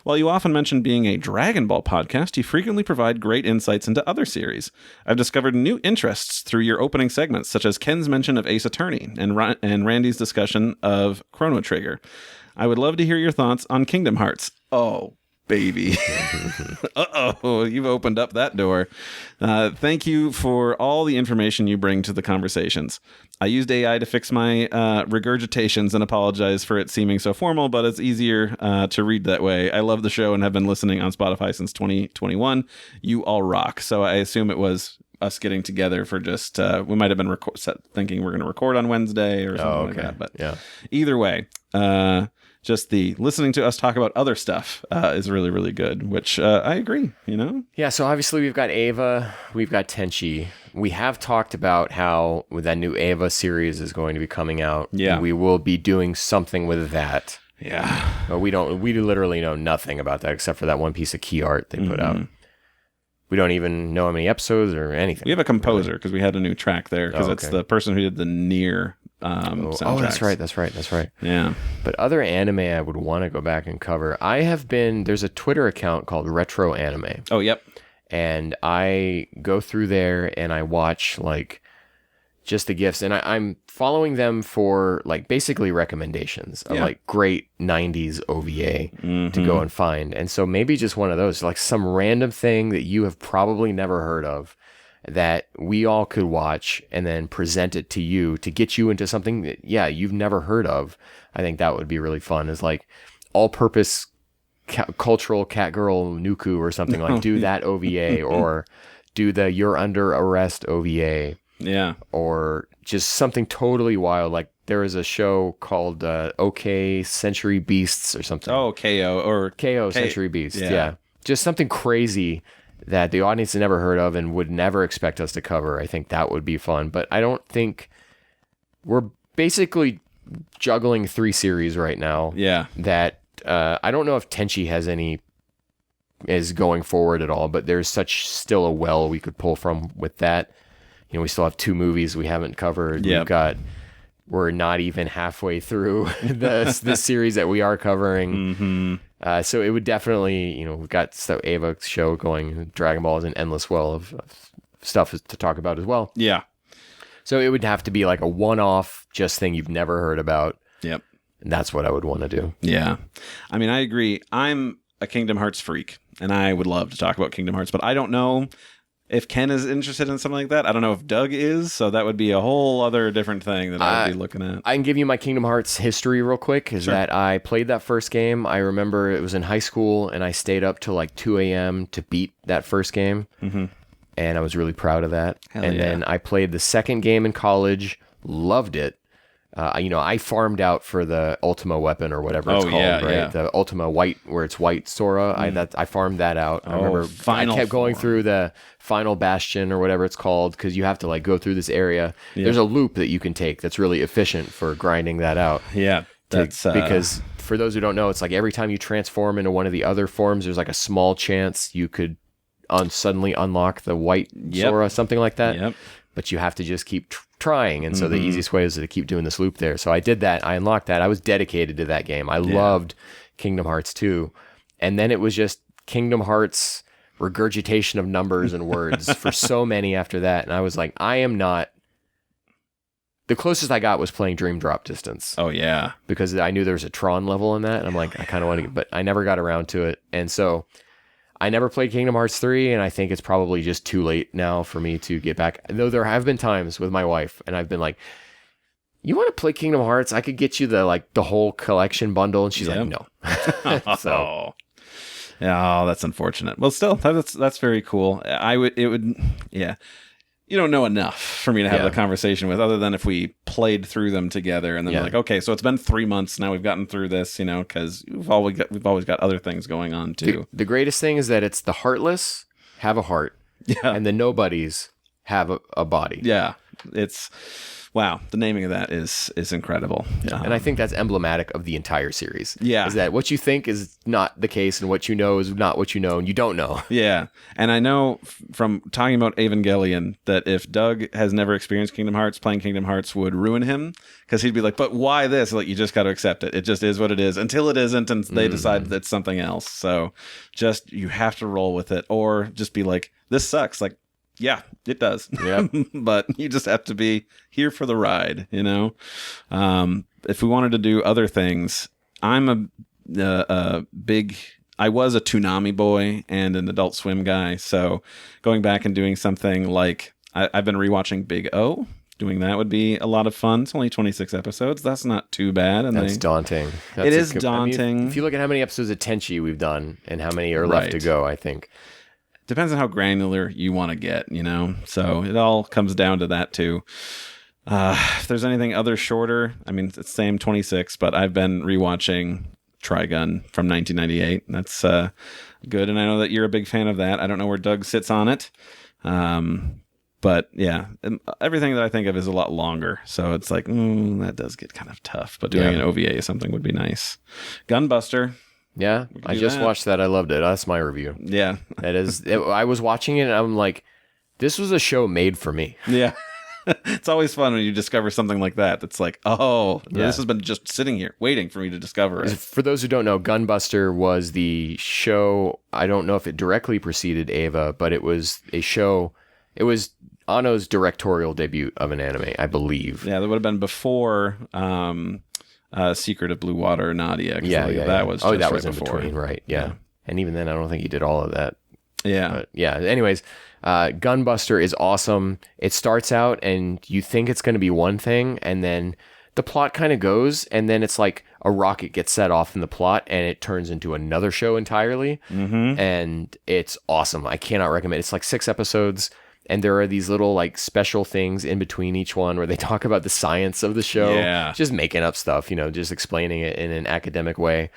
While you often mention being a Dragon Ball podcast, you frequently provide great insights into other series. I've discovered new interests through your opening segments, such as Ken's mention of Ace Attorney and Randy's discussion of Chrono Trigger. I would love to hear your thoughts on Kingdom Hearts. Oh, baby. Uh-oh, you've opened up that door. Thank you for all the information you bring to the conversations. I used AI to fix my regurgitations and apologize for it seeming so formal, but it's easier to read that way. I love the show and have been listening on Spotify since 2021. You all rock. So I assume it was us getting together for just, we might have been thinking we're going to record on Wednesday or something like that. But either way, just the listening to us talk about other stuff is really, really good, which I agree, you know? Yeah, so obviously we've got Eva, we've got Tenchi. We have talked about how that new Eva series is going to be coming out. Yeah. We will be doing something with that. Yeah. But we literally know nothing about that except for that one piece of key art they put out. We don't even know how many episodes or anything. We have a composer because we had a new track there because it's the person who did the Nier soundtracks. Oh, that's right. Yeah. But other anime I would want to go back and cover. There's a Twitter account called Retro Anime. Oh, yep. And I go through there and I watch like just the GIFs, and I'm following them for like basically recommendations of like great 90s OVA to go and find. And so maybe just one of those, like some random thing that you have probably never heard of that we all could watch and then present it to you to get you into something that, you've never heard of. I think that would be really fun, is like all-purpose cultural cat girl Nuku or something, like do that OVA or do the You're Under Arrest OVA. Yeah. Or just something totally wild. Like there was a show called OK Century Beasts or something. Oh, KO Century Beasts. Yeah. Just something crazy that the audience had never heard of and would never expect us to cover. I think that would be fun. But I don't think we're basically juggling 3 series right now. Yeah. That I don't know if Tenchi has any is going forward at all, but there's still a well we could pull from with that. we still have 2 movies we haven't covered. Yep. We're not even halfway through the series that we are covering. So it would definitely, we've got Eva show going. Dragon Ball is an endless well of stuff to talk about as well. Yeah. So it would have to be like a one-off just thing you've never heard about. Yep. And that's what I would want to do. Yeah. I mean, I agree. I'm a Kingdom Hearts freak, and I would love to talk about Kingdom Hearts, but I don't know if Ken is interested in something like that. I don't know if Doug is, so that would be a whole other different thing that I would be looking at. I can give you my Kingdom Hearts history real quick, is that I played that first game. I remember it was in high school, and I stayed up till like 2 a.m. to beat that first game, and I was really proud of that. Then I played the second game in college, loved it. I farmed out for the Ultima weapon or whatever it's called, right? Yeah. The Ultima White, where it's white Sora. I farmed that out. I remember I kept going through the final bastion or whatever it's called, because you have to like go through this area. Yeah. There's a loop that you can take that's really efficient for grinding that out. Yeah, that's because for those who don't know, it's like every time you transform into one of the other forms, there's like a small chance you could suddenly unlock the white Sora, something like that. Yep. But you have to just keep trying. And so the easiest way is to keep doing this loop there. So I did that. I unlocked that. I was dedicated to that game. I loved Kingdom Hearts 2. And then it was just Kingdom Hearts regurgitation of numbers and words for so many after that. And I was like, I am not... The closest I got was playing Dream Drop Distance. Oh, yeah. Because I knew there was a Tron level in that. And I'm like, I kind of want to... But I never got around to it. And so... I never played Kingdom Hearts 3, and I think it's probably just too late now for me to get back. Though there have been times with my wife, and I've been like, you want to play Kingdom Hearts? I could get you the whole collection bundle. And she's like, no. So, that's unfortunate. Well, still, that's very cool. You don't know enough for me to have the conversation with, other than if we played through them together and then we're like, okay, so it's been 3 months now, we've gotten through this, because we've always got other things going on too. The greatest thing is that it's the heartless have a heart, and the nobodies have a body. Yeah, it's wow. The naming of that is incredible. Yeah. And I think that's emblematic of the entire series. Yeah, is that what you think is not the case, and what you know is not what you know, and you don't know. Yeah, and I know from talking about Evangelion that if Doug has never experienced Kingdom Hearts, playing Kingdom Hearts would ruin him, because he'd be like, "But why this?" Like, you just got to accept it. It just is what it is until it isn't, and they decide that it's something else. So, just you have to roll with it, or just be like, "This sucks." Like, yeah, it does. Yeah, but you just have to be here for the ride. If we wanted to do other things, I'm a big. I was a Toonami boy and an Adult Swim guy. So going back and doing something like I've been rewatching Big O. Doing that would be a lot of fun. It's only 26 episodes. That's not too bad. And that's daunting. It is daunting. I mean, if you look at how many episodes of Tenchi we've done and how many are left to go, I think. Depends on how granular you want to get, So it all comes down to that too. If there's anything other shorter, I mean, it's the same 26, but I've been rewatching Trigun from 1998. That's good, and I know that you're a big fan of that. I don't know where Doug sits on it, but yeah, everything that I think of is a lot longer, so it's like that does get kind of tough. But doing an OVA or something would be nice. Gunbuster. Yeah, I just watched that. I loved it. That's my review. Yeah, that is. I was watching it, and I'm like, this was a show made for me. Yeah. It's always fun when you discover something like that. It's like, this has been just sitting here waiting for me to discover it. For those who don't know, Gunbuster was the show. I don't know if it directly preceded Eva, but it was a show. It was Anno's directorial debut of an anime, I believe. Yeah, that would have been before Secret of Blue Water, Nadia. That was that was in between, right? Yeah. And even then, I don't think he did all of that. Yeah. But yeah. Anyways, Gunbuster is awesome. It starts out and you think it's going to be one thing, and then the plot kind of goes, and then it's like a rocket gets set off in the plot, and it turns into another show entirely. And it's awesome. I cannot recommend. It's like 6 episodes, and there are these little like special things in between each one where they talk about the science of the show. Yeah. Just making up stuff, just explaining it in an academic way.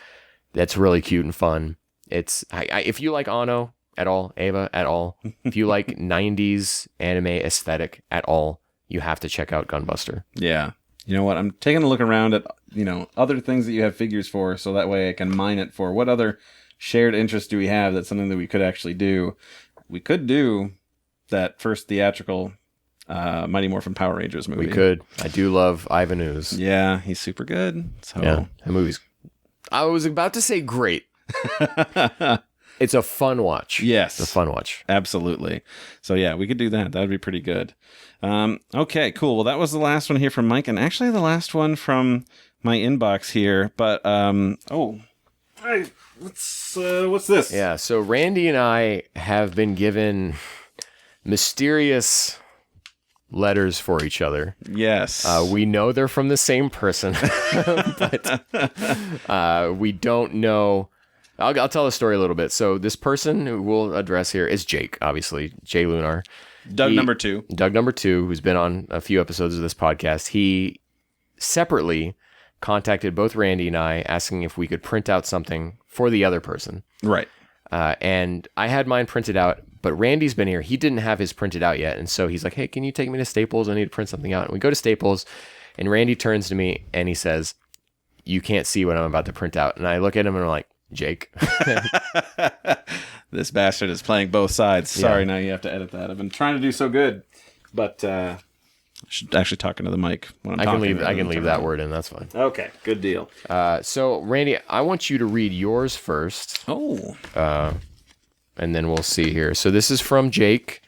That's really cute and fun. It's if you like Anno at all, Eva at all, if you like 90s anime aesthetic at all, you have to check out Gunbuster. Yeah. You know what? I'm taking a look around at, other things that you have figures for, so that way I can mine it for what other shared interests do we have that's something that we could actually do. We could do that first theatrical Mighty Morphin Power Rangers movie. We could. I do love Ivan Ooze. Yeah, he's super good. So Yeah, that movie's... I was about to say great. It's a fun watch. Yes. It's a fun watch. Absolutely. So yeah, we could do that. That would be pretty good. Okay, cool. Well, that was the last one here from Mike, and actually the last one from my inbox here. But what's this? Yeah. So Randy and I have been given mysterious letters for each other. Yes. We know they're from the same person, but we don't know. I'll tell the story a little bit. So this person who we'll address here is Jake, obviously, Jay Lunar. Doug number two, who's been on a few episodes of this podcast. He separately contacted both Randy and I asking if we could print out something for the other person. Right. And I had mine printed out, but Randy's been here. He didn't have his printed out yet. And so he's like, hey, can you take me to Staples? I need to print something out. And we go to Staples, and Randy turns to me and he says, you can't see what I'm about to print out. And I look at him and I'm like, Jake. This bastard is playing both sides. Sorry, now you have to edit that. I've been trying to do so good, but I should actually talk into the mic when I'm talking. I can leave that word in. That's fine. Okay, good deal. So, Randy, I want you to read yours first. Oh. And then we'll see here. So this is from Jake.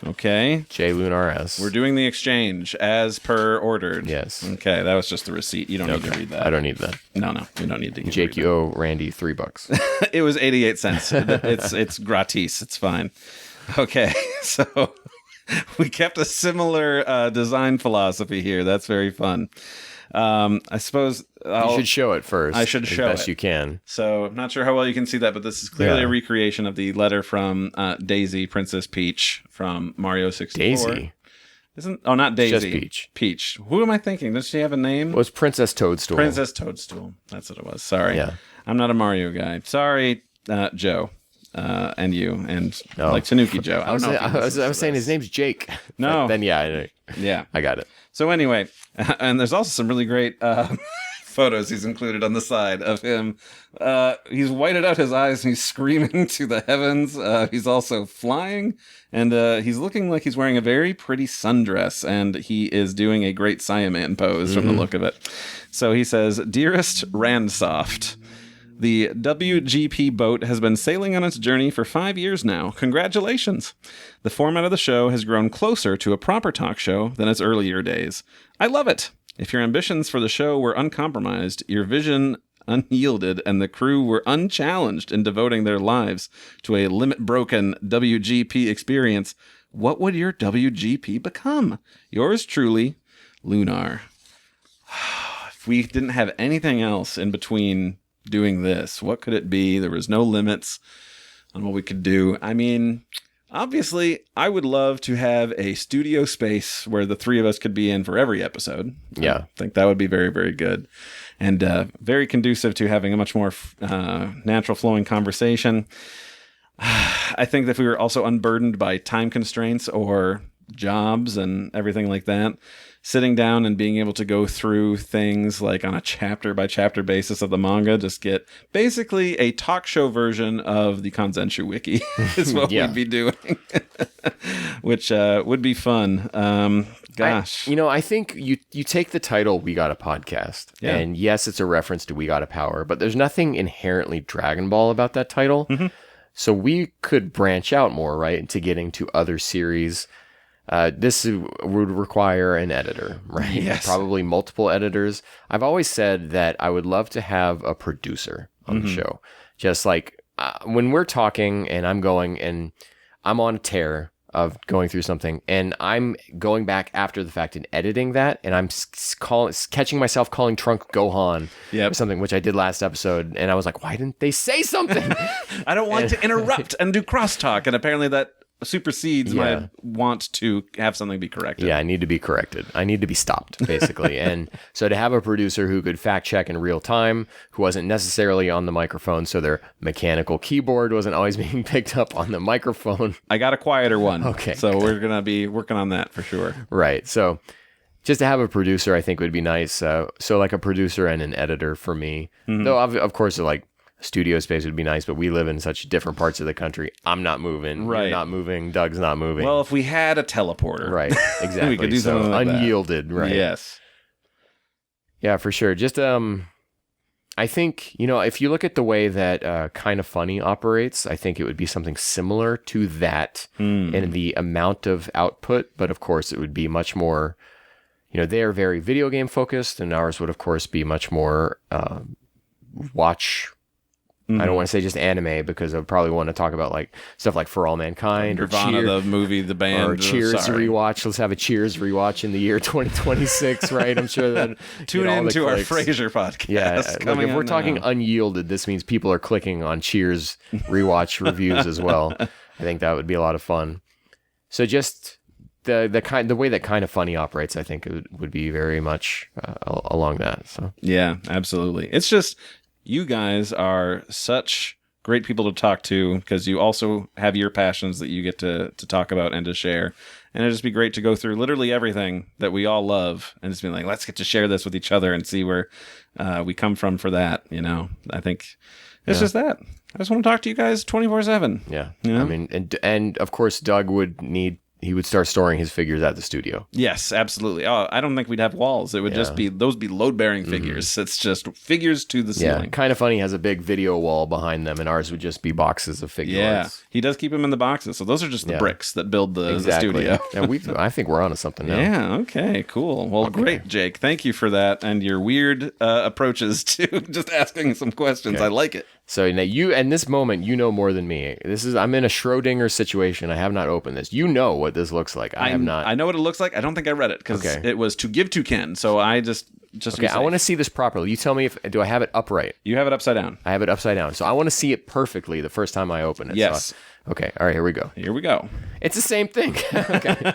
Okay. J Lunar S. We're doing the exchange as per ordered. Yes. Okay, that was just the receipt. You don't need to read that. I don't need that. No, you don't need to. Jake, you owe Randy $3. It was 88 cents. It's gratis. It's fine. Okay, so we kept a similar design philosophy here. That's very fun. I suppose you should show it first. I should show it as best you can. So I'm not sure how well you can see that, but this is clearly a recreation of the letter from Daisy, Princess Peach from Mario 64. Daisy? Not Daisy. Just Peach. Peach. Who am I thinking? Does she have a name? It was Princess Toadstool. Princess Toadstool. That's what it was. Sorry. Yeah. I'm not a Mario guy. Sorry, Joe. And you, and like Tanuki Joe. I was saying his name's Jake. No. But then, I got it. So anyway, and there's also some really great photos he's included on the side of him. He's whited out his eyes and he's screaming to the heavens. He's also flying, and he's looking like he's wearing a very pretty sundress, and he is doing a great Saiyaman pose from the look of it. So he says, "Dearest Randsoft, the WGP boat has been sailing on its journey for 5 years now. Congratulations. The format of the show has grown closer to a proper talk show than its earlier days. I love it. If your ambitions for the show were uncompromised, your vision unyielded, and the crew were unchallenged in devoting their lives to a limit-broken WGP experience, what would your WGP become? Yours truly, Lunar." If we didn't have anything else in between doing this, what could it be? There was no limits on what we could do. I mean, obviously, I would love to have a studio space where the three of us could be in for every episode. Yeah. I think that would be very, very good. And very conducive to having a much more natural flowing conversation. I think that if we were also unburdened by time constraints or jobs and everything like that, sitting down and being able to go through things like on a chapter by chapter basis of the manga, just get basically a talk show version of the Kanzenshuu wiki is what we'd be doing, which would be fun. Gosh. I think you take the title We Got a Podcast, and yes, it's a reference to We Got a Power, but there's nothing inherently Dragon Ball about that title. Mm-hmm. So we could branch out more, right, into getting to other series. This would require an editor, right? Yes. Probably multiple editors. I've always said that I would love to have a producer on the show. Just like when we're talking and I'm going and I'm on a tear of going through something and I'm going back after the fact and editing that, and I'm catching myself calling Trunk Gohan or something, which I did last episode, and I was like, why didn't they say something? I don't want to interrupt and do crosstalk, and apparently that supersedes my want to have something be corrected. Yeah, I need to be corrected. I need to be stopped, basically. And so to have a producer who could fact check in real time, who wasn't necessarily on the microphone, so their mechanical keyboard wasn't always being picked up on the microphone. I got a quieter one. Okay. So we're going to be working on that for sure. Right. So just to have a producer, I think would be nice. So like a producer and an editor for me. Mm-hmm. Though, of course, like studio space would be nice, but we live in such different parts of the country. I'm not moving. Right. You're not moving. Doug's not moving. Well, if we had a teleporter. Right. Exactly. We could do something like that. Unyielded. Right. Yes. Yeah, for sure. Just, I think, if you look at the way that Kind of Funny operates, I think it would be something similar to that in the amount of output. But of course, it would be much more, they are very video game focused, and ours would, of course, be much more watch. I don't want to say just anime, because I would probably want to talk about like stuff like For All Mankind or Nirvana, the movie, the band, or Cheers rewatch. Let's have a Cheers rewatch in the year 2026, right? I'm sure that tune in to our Frasier podcast. Yeah, like if we're talking unyielded, this means people are clicking on Cheers rewatch reviews as well. I think that would be a lot of fun. So just the way that Kind of Funny operates, I think it would be very much along that. So yeah, absolutely. It's just, you guys are such great people to talk to, because you also have your passions that you get to talk about and to share. And it'd just be great to go through literally everything that we all love and just be like, let's get to share this with each other and see where we come from for that. I think it's just that. I just want to talk to you guys 24/7. Yeah. I mean, and of course, Doug he would start storing his figures at the studio. Yes, absolutely. Oh, I don't think we'd have walls. It would just be, those be load-bearing figures. It's just figures to the ceiling. Yeah, Kind of Funny has a big video wall behind them, and ours would just be boxes of figures. Yeah, he does keep them in the boxes. So those are just the bricks that build the studio. And I think we're onto something now. Yeah, okay, cool. Well, great, Jake. Thank you for that and your weird approaches to just asking some questions. I like it. So now in this moment, you know more than me. I'm in a Schrodinger situation. I have not opened this. You know what this looks like. I have not. I know what it looks like. I don't think I read it because it was to give to Ken. So I just okay. I want to see this properly. You tell me do I have it upright? You have it upside down. I have it upside down. So I want to see it perfectly the first time I open it. Yes. So okay. All right. Here we go. Here we go. It's the same thing. Okay.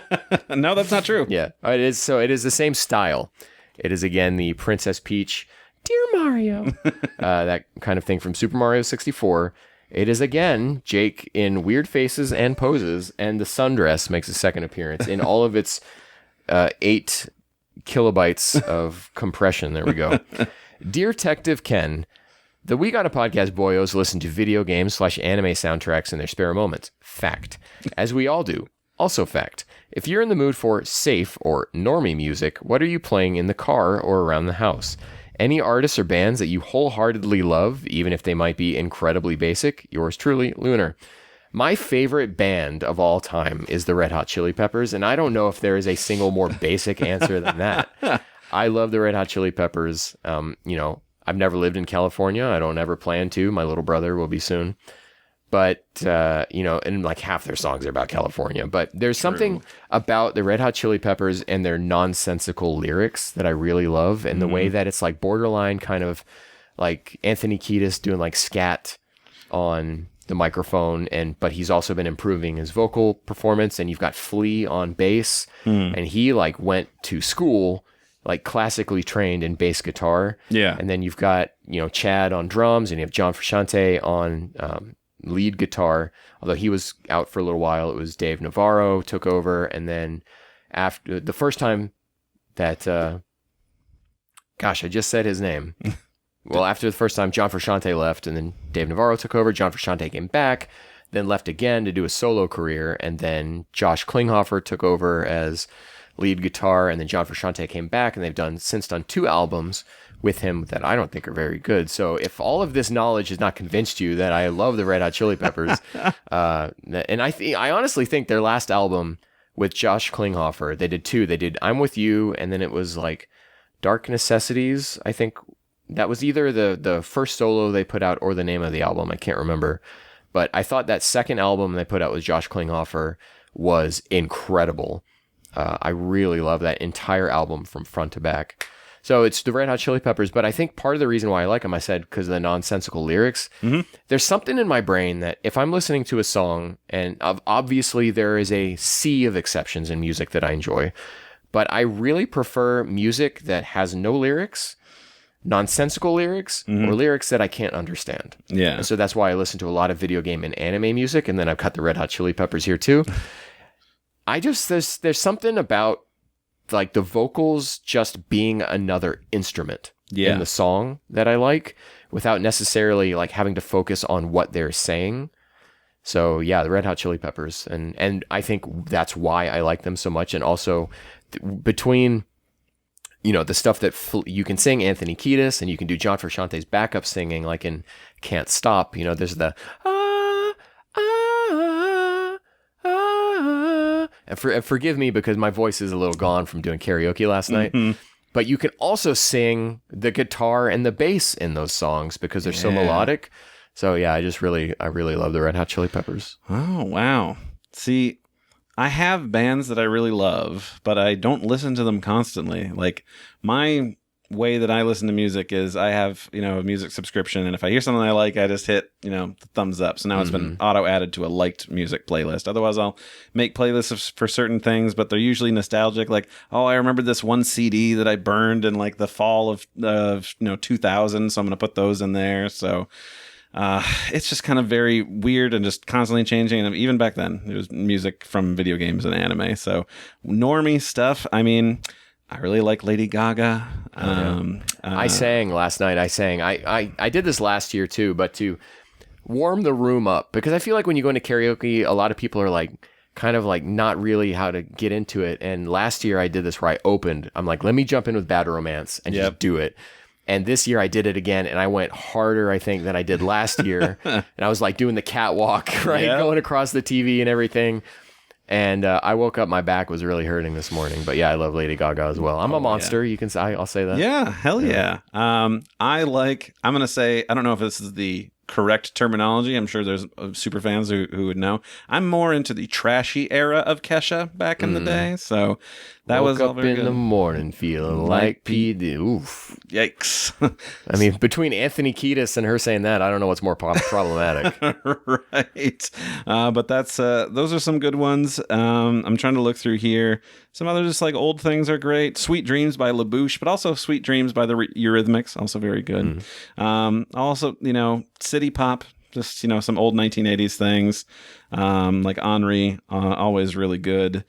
No, that's not true. Yeah. It is. So it is the same style. It is again the Princess Peach. Dear Mario, that kind of thing from Super Mario 64. It is again Jake in weird faces and poses, and the sundress makes a second appearance in all of its 8 kilobytes of compression. There we go. Dear Detective Ken, the We Got a Podcast boyos listen to video games / anime soundtracks in their spare moments. Fact. As we all do. Also fact. If you're in the mood for safe or normie music, what are you playing in the car or around the house? Any artists or bands that you wholeheartedly love, even if they might be incredibly basic? Yours truly, Lunar. My favorite band of all time is the Red Hot Chili Peppers, and I don't know if there is a single more basic answer than that. I love the Red Hot Chili Peppers. I've never lived in California. I don't ever plan to. My little brother will be soon. But, and like half their songs are about California. But there's something about the Red Hot Chili Peppers and their nonsensical lyrics that I really love. And the way that it's like borderline kind of like Anthony Kiedis doing like scat on the microphone. But he's also been improving his vocal performance. And you've got Flea on bass. And he like went to school like classically trained in bass guitar. Yeah. And then you've got, Chad on drums, and you have John Frusciante on lead guitar. Although he was out for a little while, it was Dave Navarro took over. And then after the first time that, I just said his name. Well, after the first time, John Frusciante left, and then Dave Navarro took over. John Frusciante came back, then left again to do a solo career. And then Josh Klinghoffer took over as lead guitar, and then John Frusciante came back, and they've since done 2 albums with him that I don't think are very good. So if all of this knowledge has not convinced you that I love the Red Hot Chili Peppers, and I honestly think their last album with Josh Klinghoffer, they did 2. They did I'm With You, and then it was like Dark Necessities. I think that was either the first solo they put out or the name of the album. I can't remember. But I thought that second album they put out with Josh Klinghoffer was incredible. I really love that entire album from front to back. So it's the Red Hot Chili Peppers, but I think part of the reason why I like them, I said, because of the nonsensical lyrics. There's something in my brain that if I'm listening to a song, and obviously there is a sea of exceptions in music that I enjoy, but I really prefer music that has no lyrics, nonsensical lyrics, or lyrics that I can't understand. Yeah. And so that's why I listen to a lot of video game and anime music, and then I've got the Red Hot Chili Peppers here too. there's something about like the vocals just being another instrument. Yeah. in the song that I like without necessarily like having to focus on what they're saying. So yeah, the Red Hot Chili Peppers, and I think that's why I like them so much. And also between, you know, the stuff that you can sing Anthony Kiedis and you can do John Frusciante's backup singing, like in Can't Stop, you know, there's the and forgive me because my voice is a little gone from doing karaoke last night. But you can also sing the guitar and the bass in those songs because they're so melodic. So yeah, I really love the Red Hot Chili Peppers. Oh, wow. See, I have bands that I really love, but I don't listen to them constantly. Like, my way that I listen to music is I have, you know, a music subscription, and if I hear something I like, I just hit, you know, the thumbs up. So now it's been auto-added to a liked music playlist. Otherwise, I'll make playlists for certain things, but they're usually nostalgic. Like, oh, I remember this one CD that I burned in, like, the fall of 2000, so I'm going to put those in there. So it's just kind of very weird and just constantly changing. And even back then, it was music from video games and anime. So normie stuff, I mean, I really like Lady Gaga. I sang last night. I did this last year too, but to warm the room up, because I feel like when you go into karaoke, a lot of people are like, kind of like not really how to get into it. And last year I did this where I opened. I'm like, let me jump in with Bad Romance and just do it. And this year I did it again, and I went harder, I think, than I did last year. And I was like doing the catwalk, right? Going across the TV and everything. And I woke up, my back was really hurting this morning. But yeah, I love Lady Gaga as well. I'm a monster. You can say, I'll say that. Yeah, hell yeah. I'm going to say, I don't know if this is the correct terminology. I'm sure there's super fans who would know. I'm more into the trashy era of Kesha back in the day. So that was all very good. Woke up in the morning feeling like P. Oof. Yikes. I mean, between Anthony Kiedis and her saying that, I don't know what's more problematic. Right. But that's those are some good ones. I'm trying to look through here. Some other just like old things are great. Sweet Dreams by LaBouche, but also Sweet Dreams by the Eurythmics, also very good. Also, you know, city pop, just, you know, some old 1980s things, like Henri, always really good.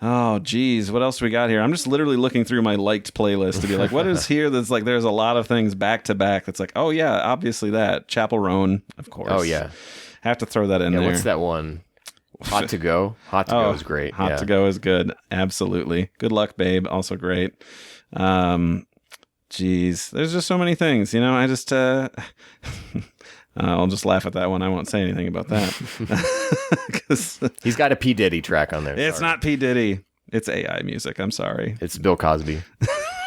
Oh, geez, what else we got here? I'm just literally looking through my liked playlist to be like, what is here that's like, there's a lot of things back to back that's like, oh yeah, obviously that. Chapel Roan, of course. Oh yeah. Have to throw that in there. What's that one? Hot to Go? Hot to Go is great. Hot to Go is good. Absolutely. Good Luck, Babe, also great. Geez, there's just so many things, you know, I just... I'll just laugh at that one. I won't say anything about that. He's got a P. Diddy track on there. It's not P. Diddy. It's AI music. I'm sorry. It's Bill Cosby.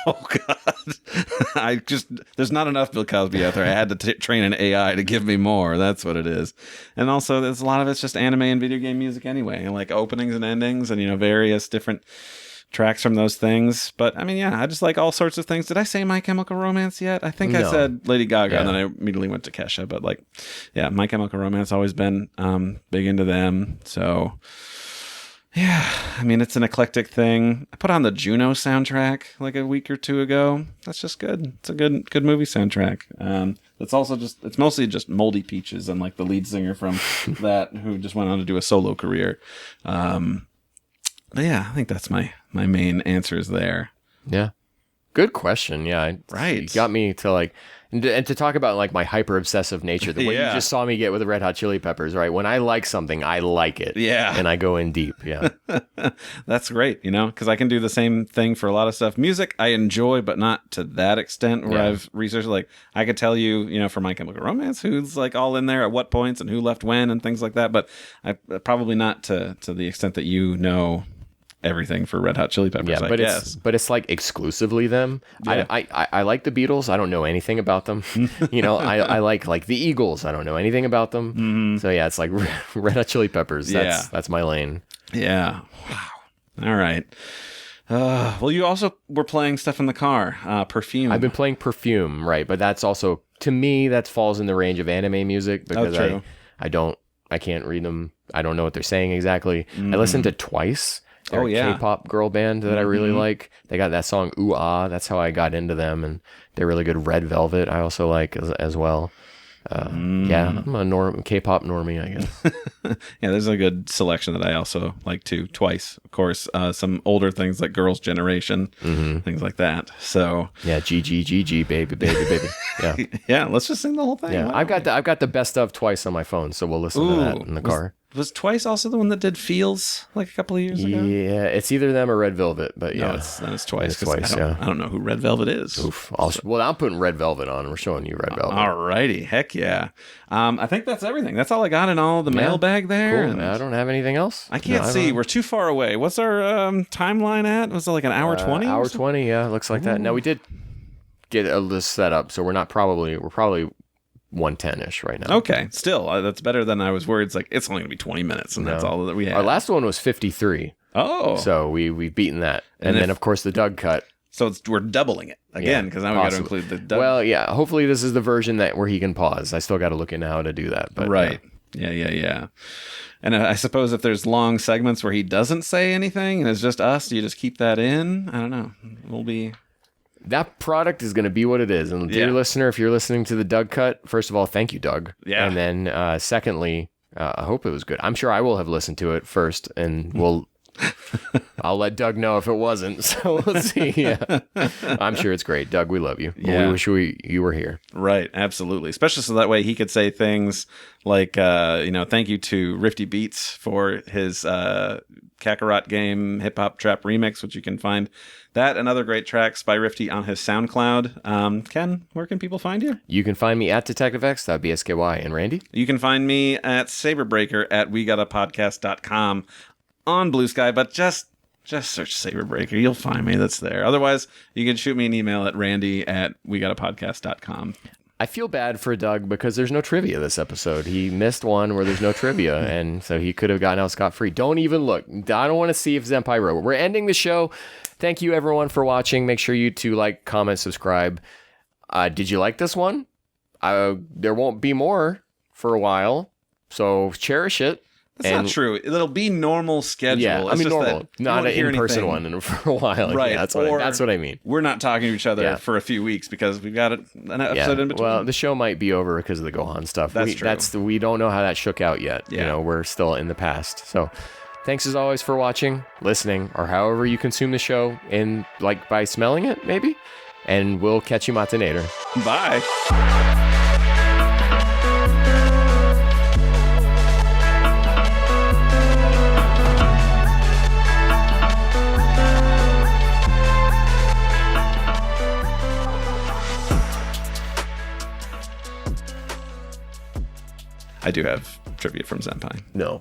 Oh, God. There's not enough Bill Cosby out there. I had to train an AI to give me more. That's what it is. And also, there's a lot of it's just anime and video game music anyway, and like openings and endings and, you know, various different tracks from those things. But I mean, yeah, I just like all sorts of things. Did I say My Chemical Romance yet? I think I said Lady Gaga, and then I immediately went to Kesha. But like, yeah, My Chemical Romance, always been big into them. So yeah, I mean, it's an eclectic thing. I put on the Juno soundtrack like a week or two ago. That's just good. It's a good movie soundtrack. It's also it's mostly just Moldy Peaches and like the lead singer from that who just went on to do a solo career. But yeah, I think that's my main answers there. Yeah. Good question. Yeah. Right. You got me to like, and to talk about like my hyper obsessive nature, the way you just saw me get with the Red Hot Chili Peppers, right? When I like something, I like it. Yeah. And I go in deep. Yeah. That's great, you know, because I can do the same thing for a lot of stuff. Music I enjoy, but not to that extent where I've researched, like, I could tell you, you know, for My Chemical Romance, who's like all in there at what points and who left when and things like that. But I probably not to the extent that you know everything for Red Hot Chili Peppers. Yeah, but it's like exclusively them. Yeah. I like the Beatles. I don't know anything about them. You know, I like the Eagles. I don't know anything about them. Mm-hmm. So yeah, it's like Red Hot Chili Peppers. That's my lane. Yeah. Wow. All right. Well, you also were playing stuff in the car. Perfume. I've been playing Perfume, right? But that's also, to me, that falls in the range of anime music because I can't read them. I don't know what they're saying exactly. I listened to Twice. They're a K-pop girl band that I really like. They got that song Ooh Ah. That's how I got into them, and they're really good. Red Velvet I also like as well. Yeah, I'm a K-pop normie, I guess. Yeah, there's a good selection that I also like too. Twice, of course. Some older things like Girls' Generation, things like that. So yeah, GG, baby. Yeah, yeah. Let's just sing the whole thing. yeah. I've got the best of Twice on my phone, so we'll listen to that in the car. Was Twice also the one that did Feels like a couple of years ago? Yeah, it's either them or Red Velvet, but yeah, then it's Twice. It's Twice, I don't know who Red Velvet is. Oof. Well, I'm putting Red Velvet on. We're showing you Red Velvet. Alrighty, heck yeah. I think that's everything. That's all I got in all the mailbag there. Cool. I don't have anything else. I can't see. We're too far away. What's our timeline at? Was it like an hour 20? Hour 20, yeah, looks like that. Now we did get a list set up, so we're probably 110-ish right now. Okay, still that's better than I was worried. It's like it's only gonna be 20 minutes, and that's all that we have. Our last one was 53. Oh, so we've beaten that, and then of course the Doug cut. So we're doubling it again because now we got to include the Doug. Well, yeah. Hopefully this is the version where he can pause. I still got to look into how to do that. But right. Yeah. And I suppose if there's long segments where he doesn't say anything and it's just us, do you just keep that in? I don't know. We'll be. That product is going to be what it is. And dear listener, if you're listening to the Doug cut, first of all, thank you, Doug. Yeah. And then secondly, I hope it was good. I'm sure I will have listened to it first, and I'll let Doug know if it wasn't. So we'll see. Yeah. I'm sure it's great. Doug, we love you. Yeah. We wish you were here. Right. Absolutely. Especially so that way he could say things like, thank you to Rifti Beats for his Kakarot game Hip Hop Trap Remix, which you can find that and other great tracks by Rifti on his SoundCloud. Ken, where can people find you? You can find me at DetectiveX.BSKY. And Randy? You can find me at Saberbreaker at WeGottaPodcast.com on Blue Sky, but just search Saberbreaker. You'll find me. That's there. Otherwise, you can shoot me an email at randy@wegottapodcast.com. I feel bad for Doug because there's no trivia this episode. He missed one where there's no trivia, and so he could have gotten out scot-free. Don't even look. I don't want to see if Zenpai wrote. We're ending the show. Thank you, everyone, for watching. Make sure you to like, comment, subscribe. Did you like this one? There won't be more for a while, so cherish it. That's not true. It'll be normal schedule. Yeah, I mean normal, not an in-person one for a while. Right. Yeah, that's what I mean. We're not talking to each other for a few weeks because we've got an episode in between. Well, the show might be over because of the Gohan stuff. That's true. We don't know how that shook out yet. Yeah. We're still in the past. So thanks as always for watching, listening, or however you consume the show, by smelling it, maybe. And we'll catch you matinator. Bye. I do have trivia from Zenpai. No.